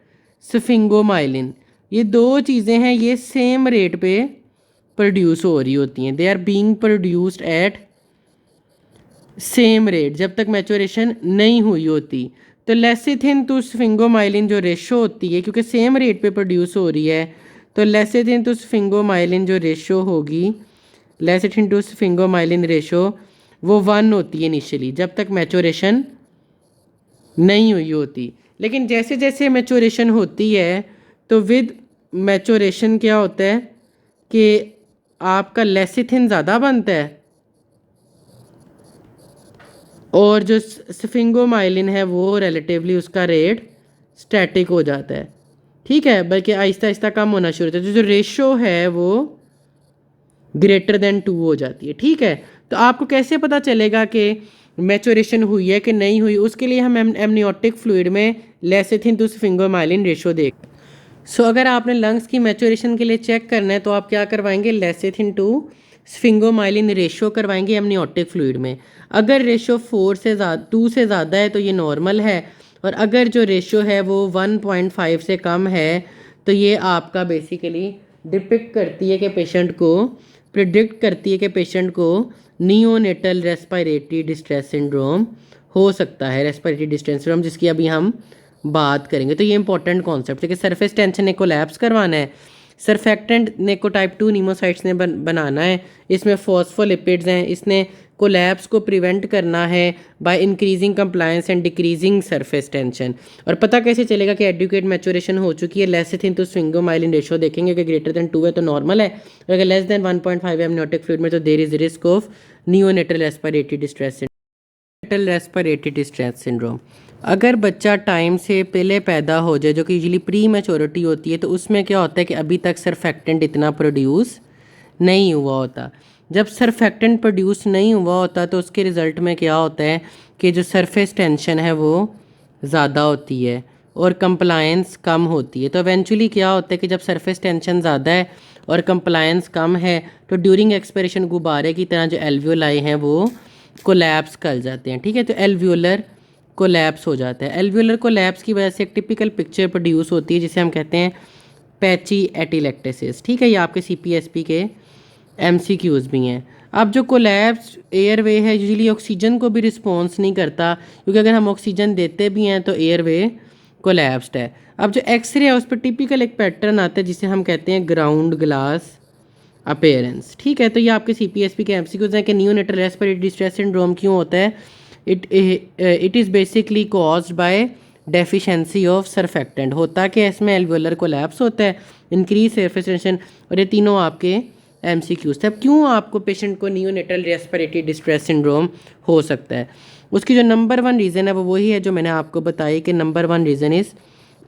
S1: स्फिंगोमाइलिन, ये दो चीज़ें हैं, ये सेम रेट पे प्रोड्यूस हो रही होती हैं। They are being produced at same rate जब तक मैच्योरेशन नहीं हुई होती। तो लेसिथिन टू स्फिंगोमाइलिन जो रेशो होती है, क्योंकि सेम रेट पे प्रोड्यूस हो रही है, तो लेसिथिन टू स्फिंगोमाइलिन जो रेशो होगी, लेसिथिन टू स्फिंगोमाइलिन रेशो वो 1 होती है इनिशियली जब तक मैच्योरेशन नहीं हुई होती। लेकिन जैसे जैसे मैच्योरेशन होती है तो विद मैच्योरेशन क्या होता है कि आपका लेसिथिन ज़्यादा बनता है और जो स्फिंगोमाइलिन है वो रिलेटिवली उसका रेट स्टैटिक हो जाता है। ठीक है, बल्कि आहिस्ता आहिस्ता कम होना शुरू होता है। जो रेशो है वो ग्रेटर देन 2 हो जाती है। ठीक है, तो आपको कैसे पता चलेगा कि मैच्योरेशन हुई है कि नहीं हुई? उसके लिए हम एमनियोटिक फ्लूइड में लेसिथिन टू स्फिंगोमाइलिन रेशो देख। सो अगर आपने लंग्स की मैच्योरेशन के लिए चेक करना है तो आप क्या करवाएंगे, लेसिथिन टू स्फिंगोमाइलिन रेशो करवाएंगे एमनियोटिक फ्लूइड में। अगर रेशो 2 से ज़्यादा है तो ये नॉर्मल है, और अगर जो रेशो है वो 1.5 से कम है तो ये आपका बेसिकली डिपिक्ट करती है कि पेशेंट को प्रिडिक्ट करती है कि पेशेंट को नियोनेटल रेस्पिरेटरी डिस्ट्रेस सिंड्रोम हो सकता है। रेस्पिरेटरी डिस्ट्रेस सिंड्रोम जिसकी अभी हम बात करेंगे। तो ये इंपॉर्टेंट कॉन्सेप्ट है कि सरफेस टेंशन ने कोलैप्स करवाना है, सरफेक्टेंट ने को टाइप 2 नीमोसाइट्स ने बनाना है, इसमें फॉस्फोलिपिड्स हैं, इसने कोलैप्स को प्रिवेंट करना है by increasing compliance and decreasing surface tension. और पता कैसे चलेगा कि एडुकेट मैच्योरेशन हो चुकी है? लेसिथिन टू स्फिंगोमाइलिन रेशो देखेंगे कि ग्रेटर देन 2 है तो नॉर्मल है, और अगर लेस देन 1.5 है एमनियोटिक फ्लूइड में तो there is risk of neonatal respiratory distress syndrome. अगर बच्चा टाइम से पहले पैदा हो जाए, जो कि यूजुअली प्री मैच्योरिटी होती है, तो उसमें क्या होता है कि अभी तक सरफेक्टेंट इतना प्रोड्यूस नहीं हुआ होता। जब सरफेक्टेंट प्रोड्यूस नहीं हुआ होता तो उसके रिज़ल्ट में क्या होता है कि जो सरफेस टेंशन है वो ज़्यादा होती है और कंप्लायंस कम होती है। तो इवेंचुअली क्या होता है कि जब सरफेस टेंशन ज़्यादा है और कंप्लायंस कम है तो ड्यूरिंग एक्सपिरेशन गुब्बारे की तरह जो एल्वियोलाई हैं वो कोलैप्स कर जाते हैं। ठीक है, तो एल्वियोलर कोलैप्स हो जाता है। एल्वियोलर कोलैप्स की वजह से एक टिपिकल पिक्चर प्रोड्यूस होती है जिसे हम कहते हैं पैची एटिलेक्टेसिस। ठीक है, ये आपके सीपीएसपी के एमसीक्यूज भी हैं। अब जो कोलैप्स एयरवे है यूजुअली ऑक्सीजन को भी रिस्पॉन्स नहीं करता, क्योंकि अगर हम ऑक्सीजन देते भी हैं तो एयरवे कोलैप्स्ड है। अब जो एक्सरे है उस पर टिपिकल एक पैटर्न आता है जिसे हम कहते हैं ग्राउंड ग्लास अपीयरेंस, ठीक है। तो ये आपके CPSP के MCQs हैं कि नियोनेटल रेस्पिरेटरी डिस्ट्रेस सिंड्रोम क्यों होता है। It is basically caused by deficiency of surfactant. होता कि इसमें एल्वियोलर कोलैप्स होता है, इंक्रीज सरफेस टेंशन, और ये तीनों आपके MCQs थे। अब क्यों आपको पेशेंट को नियोनेटल रेस्पिरेटरी डिस्ट्रेस सिंड्रोम हो सकता है, उसकी जो नंबर 1 रीज़न है वो वही है जो मैंने आपको बताई कि number 1 reason is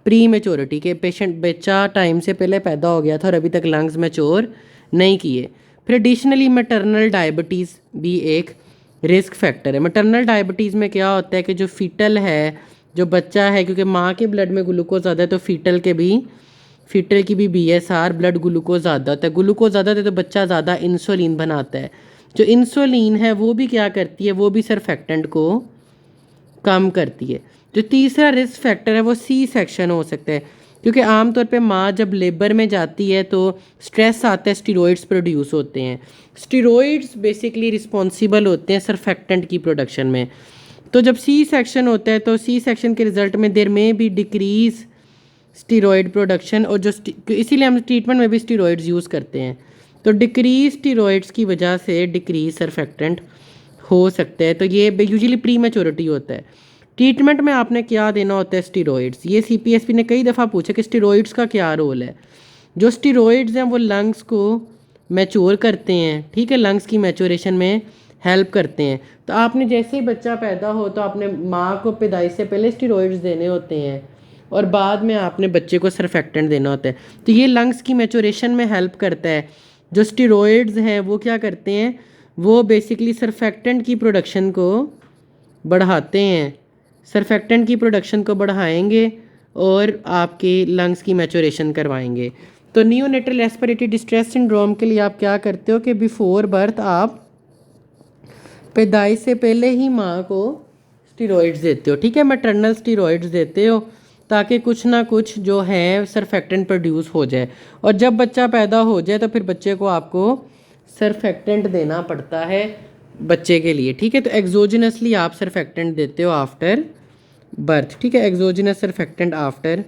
S1: pre maturity, के पेशेंट बच्चा टाइम से पहले पैदा हो गया था और अभी तक लंग्स मैच्योर नहीं किए। फिर एडिशनली मैटरनल डायबिटीज़ भी एक रिस्क फैक्टर है। मैटरनल डायबिटीज़ में क्या होता है कि जो फीटल है, जो बच्चा है, क्योंकि माँ के ब्लड में ग्लूकोज ज़्यादा है तो फीटल की भी BSR ब्लड ग्लूकोज ज़्यादा होता है। ग्लूकोज ज़्यादा होता है तो बच्चा ज़्यादा इंसुलिन बनाता है। जो इंसुलिन है वो भी क्या करती है, वो भी सरफेक्टेंट को कम करती है। जो तीसरा रिस्क फैक्टर है वो C-सेक्शन हो सकता है, क्योंकि आमतौर पे माँ जब लेबर में जाती है तो स्ट्रेस आता है, स्टीरॉइड्स प्रोड्यूस होते हैं। स्टीरॉइड्स बेसिकली रिस्पॉन्सिबल होते हैं सरफेक्टेंट की प्रोडक्शन में। तो जब C-सेक्शन होता है तो C-सेक्शन के रिजल्ट में देर में भी डिक्रीज स्टीरॉइड प्रोडक्शन, और जो इसीलिए हम ट्रीटमेंट में भी स्टीरॉइड्स यूज़ करते हैं। तो डिक्रीज स्टीरॉइड्स की वजह से डिक्रीज सरफेक्टेंट हो सकता है। तो ये यूजुअली प्री मैच्योरिटी होता है। ट्रीटमेंट में आपने क्या देना होता है, स्टीरॉइड्स। ये CPSP ने कई दफ़ा पूछा कि स्टीरॉइड्स का क्या रोल है। जो स्टीरॉइड्स हैं वो लंग्स को मैच्योर करते हैं, ठीक है, लंग्स की मैच्योरेशन में हेल्प करते हैं। तो आपने जैसे ही बच्चा पैदा हो तो आपने माँ को पैदाइश से पहले स्टीरॉइड्स देने होते हैं और बाद में आपने बच्चे को सरफेक्टेंट देना होता है। तो ये लंग्स की मैच्योरेशन में हेल्प करता है। जो स्टीरॉइड्स हैं वो क्या करते हैं, वो बेसिकली सरफेक्टेंट की प्रोडक्शन को बढ़ाते हैं। सरफेक्टेंट की प्रोडक्शन को बढ़ाएंगे और आपके लंग्स की मैच्योरेशन करवाएंगे। तो नियोनेटल रेस्पिरेटरी डिस्ट्रेस सिंड्रोम के लिए आप क्या करते हो कि बिफोर बर्थ आप पैदाइश से पहले ही माँ को स्टीरॉइड्स देते हो, ठीक है, मैटरनल स्टीरॉइड्स देते हो ताकि कुछ ना कुछ जो है सरफेक्टेंट प्रोड्यूस हो जाए। और जब बच्चा पैदा हो जाए तो फिर बच्चे को आपको सरफेक्टेंट देना पड़ता है बच्चे के लिए, ठीक है। तो एक्सोजिनसली आप सरफेक्टेंट देते हो आफ्टर बर्थ, ठीक है, एक्सोजिनस सरफेक्टेंट आफ्टर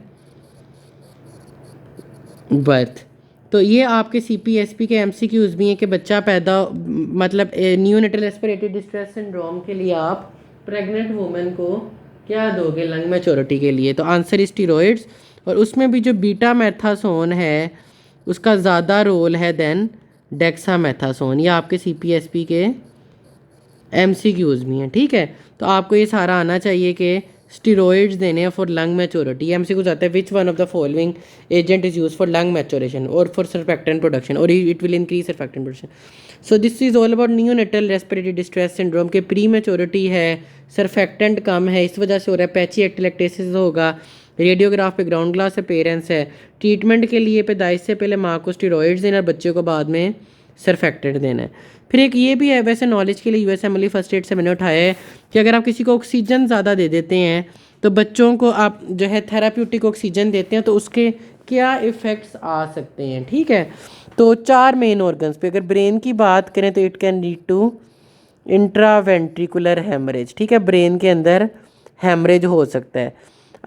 S1: बर्थ। तो ये आपके CPSP के MCQs भी हैं कि बच्चा पैदा, मतलब नियोनेटल रेस्पिरेटरी डिस्ट्रेस सिंड्रोम के लिए आप प्रेग्नेंट वुमेन को क्या दोगे लंग मैच्योरिटी के लिए। तो आंसर इज स्टीरॉइड्स, और उसमें भी जो बीटा मैथासोन है उसका ज़्यादा रोल है देन डेक्सामेथासोन। ये आपके CPSP के MCQs भी हैं, ठीक है। तो आपको ये सारा आना चाहिए कि स्टीरॉइड्स देने हैं फॉर लंग मैच्योरिटी। MCQs आता है which one of the following agent is use for lung maturation और फॉर सरफेक्टेंट प्रोडक्शन, और it will increase surfactant production. So this is all about neonatal respiratory distress syndrome के pre maturity है, surfactant कम है, इस वजह से हो रहा है। पैची एक्टिलेक्टेसिस होगा, रेडियोग्राफ पे ग्राउंड ग्लास अपीयरेंस है। ट्रीटमेंट के लिए पैदाइश से पहले माँ को स्टीरॉइड्स देना और बच्चे को बाद में सरफेक्टेंट देना है। फिर एक ये भी है, वैसे नॉलेज के लिए USMLE फर्स्ट एड से मैंने उठाया है कि अगर आप किसी को ऑक्सीजन ज़्यादा दे देते हैं तो बच्चों को आप जो है थेराप्यूटिक ऑक्सीजन देते हैं तो उसके क्या इफ़ेक्ट्स आ सकते हैं, ठीक है। तो 4 मेन ऑर्गन्स पे अगर ब्रेन की बात करें तो it can lead to intraventricular haemorrhage, ठीक है, ब्रेन के अंदर हेमरेज हो सकता है।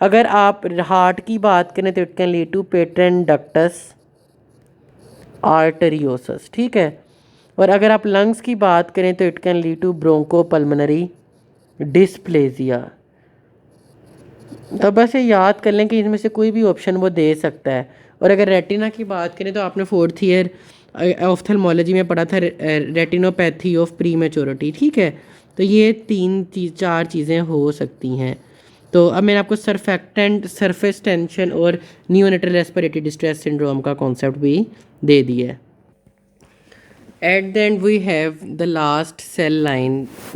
S1: अगर आप हार्ट की बात करें तो it can lead to patent ductus arteriosus, ठीक है। और अगर आप लंग्स की बात करें तो it can lead to bronchopulmonary dysplasia. तो बस ये याद कर लें कि इनमें से कोई भी ऑप्शन वो दे सकता है। और अगर रेटिना की बात करें तो आपने 4th ईयर ऑफ्थेल्मोलॉजी में पढ़ा था रेटिनोपैथी ऑफ प्री मैच्योरिटी, ठीक है। तो ये 4 चीज़ें हो सकती हैं। तो अब मैंने आपको सरफेक्टेंट, सरफेस टेंशन और नियोनेटल रेस्पिरेटरी डिस्ट्रेस सिंड्रोम का कॉन्सेप्ट भी दे दिया है। At the end we have the last cell line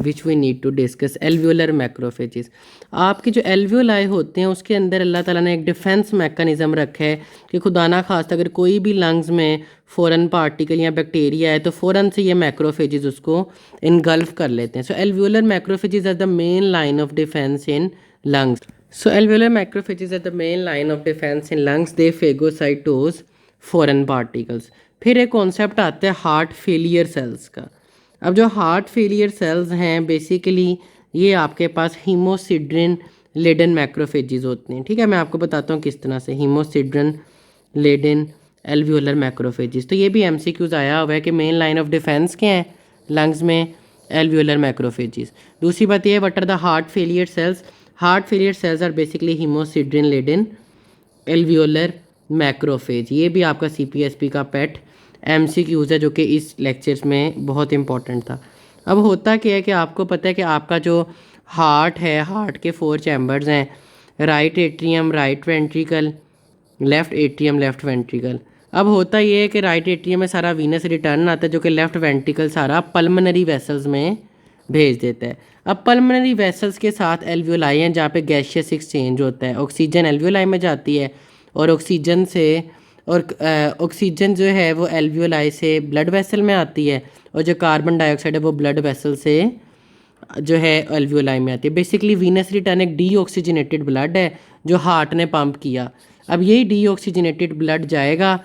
S1: which we need to discuss, alveolar macrophages। आपके जो एल्वियोलाई होते हैं उसके अंदर अल्लाह ताला ने एक डिफेंस मैकेनिज़्म रखा है कि खुदा ना खास्ता अगर कोई भी लंग्स में फ़ॉरेन पार्टिकल या बैक्टीरिया है तो फ़ौरन से ये मैक्रोफेजेस उसको इनगल्फ कर लेते हैं। So alveolar macrophages are the main line of defence in lungs. So alveolar macrophages are the main line of defence in lungs, they phagocytose foreign particles. फिर एक कॉन्सेप्ट आता है हार्ट फेलियर सेल्स का। अब जो हार्ट फेलियर सेल्स हैं basically ये आपके पास हीमोसिड्रिन लेडन मैक्रोफेजेस होते हैं। ठीक है, मैं आपको बताता हूँ किस तरह से, हीमोसिड्रिन लेडन एल्वियोलर मैक्रोफेजेस। तो ये भी एमसीक्यूज आया हुआ है कि मेन लाइन ऑफ डिफेंस क्या है लंग्स में, एल्वियोलर मैक्रोफेजेस। दूसरी बात ये है, what are the heart failure cells. Heart failure cells are basically hemosiderin laden alveolar macrophage. ये भी आपका सीपीएसपी का पेट एमसीक्यूज है जो कि इस लेक्चर्स में बहुत इंपॉर्टेंट था। अब होता क्या है कि आपको पता है कि आपका जो हार्ट है, हार्ट के 4 चैम्बर्स हैं, right atrium, right ventricle, left atrium, left ventricle. अब होता ये है कि राइट एट्रियम में सारा वीनस रिटर्न आता है जो कि लेफ्ट वेंट्रिकल सारा पल्मनरी वेसल्स में भेज देता है। अब पल्मनरी वेसल्स के साथ एल्वियोलाई हैं जहाँ पे गैसियस एक्सचेंज होता है, ऑक्सीजन एल्वियोलाई में जाती है और ऑक्सीजन से ऑक्सीजन जो है वो एल्वियोलाई से ब्लड वेसल में आती है, और जो कार्बन डाइऑक्साइड है वो ब्लड वेसल से जो है एल्वियोलाई में आती है। बेसिकली वीनस रिटर्न एक डीऑक्सीजनेटेड ब्लड है जो हार्ट ने पंप किया। अब यही डीऑक्सीजनेटेड ब्लड जाएगा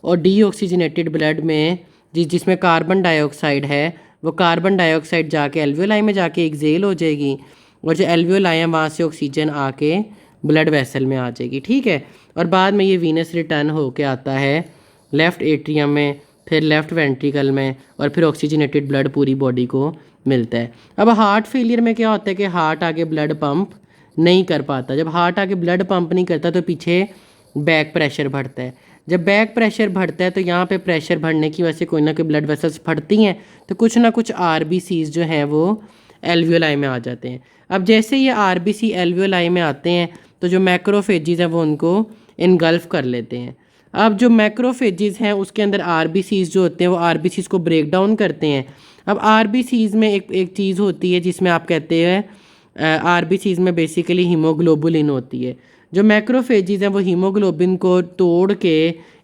S1: और डीऑक्सीजनेटेड ब्लड में जिसमें कार्बन डाइऑक्साइड है, वो कार्बन डाइऑक्साइड जाके एल्वियोलाई में जाके एक्सेल हो जाएगी, और जो एल्वियोलाई है वहाँ से ऑक्सीजन आके ब्लड वेसल में आ जाएगी। ठीक है, और बाद में ये वीनस रिटर्न होके आता है लेफ़्ट एट्रियम में, फिर लेफ़्ट वेंट्रिकल में, और फिर ऑक्सीजनेटेड ब्लड पूरी बॉडी को मिलता है। अब हार्ट फेलियर में क्या होता है कि हार्ट आगे ब्लड पंप नहीं कर पाता। जब हार्ट आगे ब्लड पंप नहीं करता तो पीछे बैक प्रेशर बढ़ता है। जब बैक प्रेशर बढ़ता है तो यहाँ पे प्रेशर बढ़ने की वजह से कोई ना कोई ब्लड वेसल्स फटती हैं, तो कुछ ना कुछ आरबीसीज जो हैं वो एल्वियोलाई में आ जाते हैं। अब जैसे ये आरबीसी एल्वियोलाई में आते हैं तो जो मैक्रोफेजेस हैं वो उनको इनगल्फ कर लेते हैं। अब जो मैक्रोफेजेस हैं उसके अंदर आरबीसीज जो होते हैं वो आरबीसीज को ब्रेक डाउन करते हैं। अब आरबीसीज में एक चीज़ होती है जिसमें आप कहते हैं आरबीसीज में बेसिकली हीमोग्लोबुलिन होती है। जो मैक्रोफेजेस हैं वो हीमोग्लोबिन को तोड़ के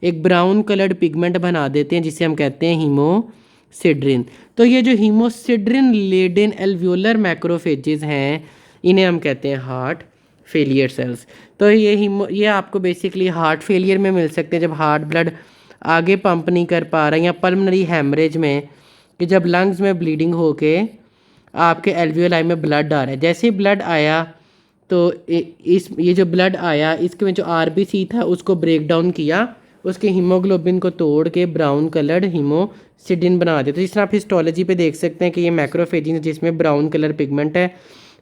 S1: एक ब्राउन कलर्ड पिगमेंट बना देते हैं जिसे हम कहते हैं हीमोसिड्रिन। तो ये जो हीमोसिड्रिन लेडन एल्वियोलर मैक्रोफेजेस हैं इन्हें हम कहते हैं हार्ट फेलियर सेल्स। तो ये आपको बेसिकली हार्ट फेलियर में मिल सकते हैं जब हार्ट ब्लड आगे पंप नहीं कर पा रहा, या पल्मनरी हैमरेज में कि जब लंग्स में ब्लीडिंग होके आपके एल्वियोलाई में ब्लड आ रहा है। जैसे ही ब्लड आया तो ये जो ब्लड आया इसके में जो आरबीसी था उसको ब्रेक डाउन किया, उसके हीमोग्लोबिन को तोड़ के ब्राउन कलर्ड हीमोसिडिन बना दिया। तो जिस तरह आप हिस्टोलॉजी पे देख सकते हैं कि ये मैक्रोफेजेस जिसमें ब्राउन कलर पिगमेंट है।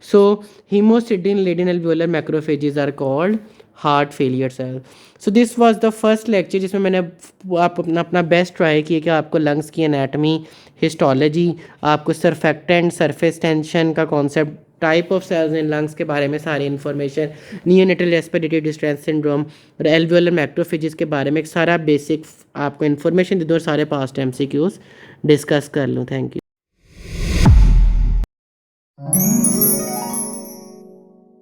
S1: So hemosiderin laden alveolar macrophages are called heart failure cell. So this was the first lecture जिसमें मैंने आप अपना बेस्ट ट्राई किया कि आपको लंग्स की एनाटमी, हिस्टोलॉजी, आपको सरफेक्टेंट, सरफेस टेंशन का concept, type of cells in lungs के बारे में सारी information, neonatal respiratory distress syndrome और एल्वियोलर मैक्रोफेजेस के बारे में एक सारा बेसिक आपको इन्फॉर्मेशन दे दूँ और सारे पास्ट एमसीक्यूज डिस्कस कर लूँ। Thank you.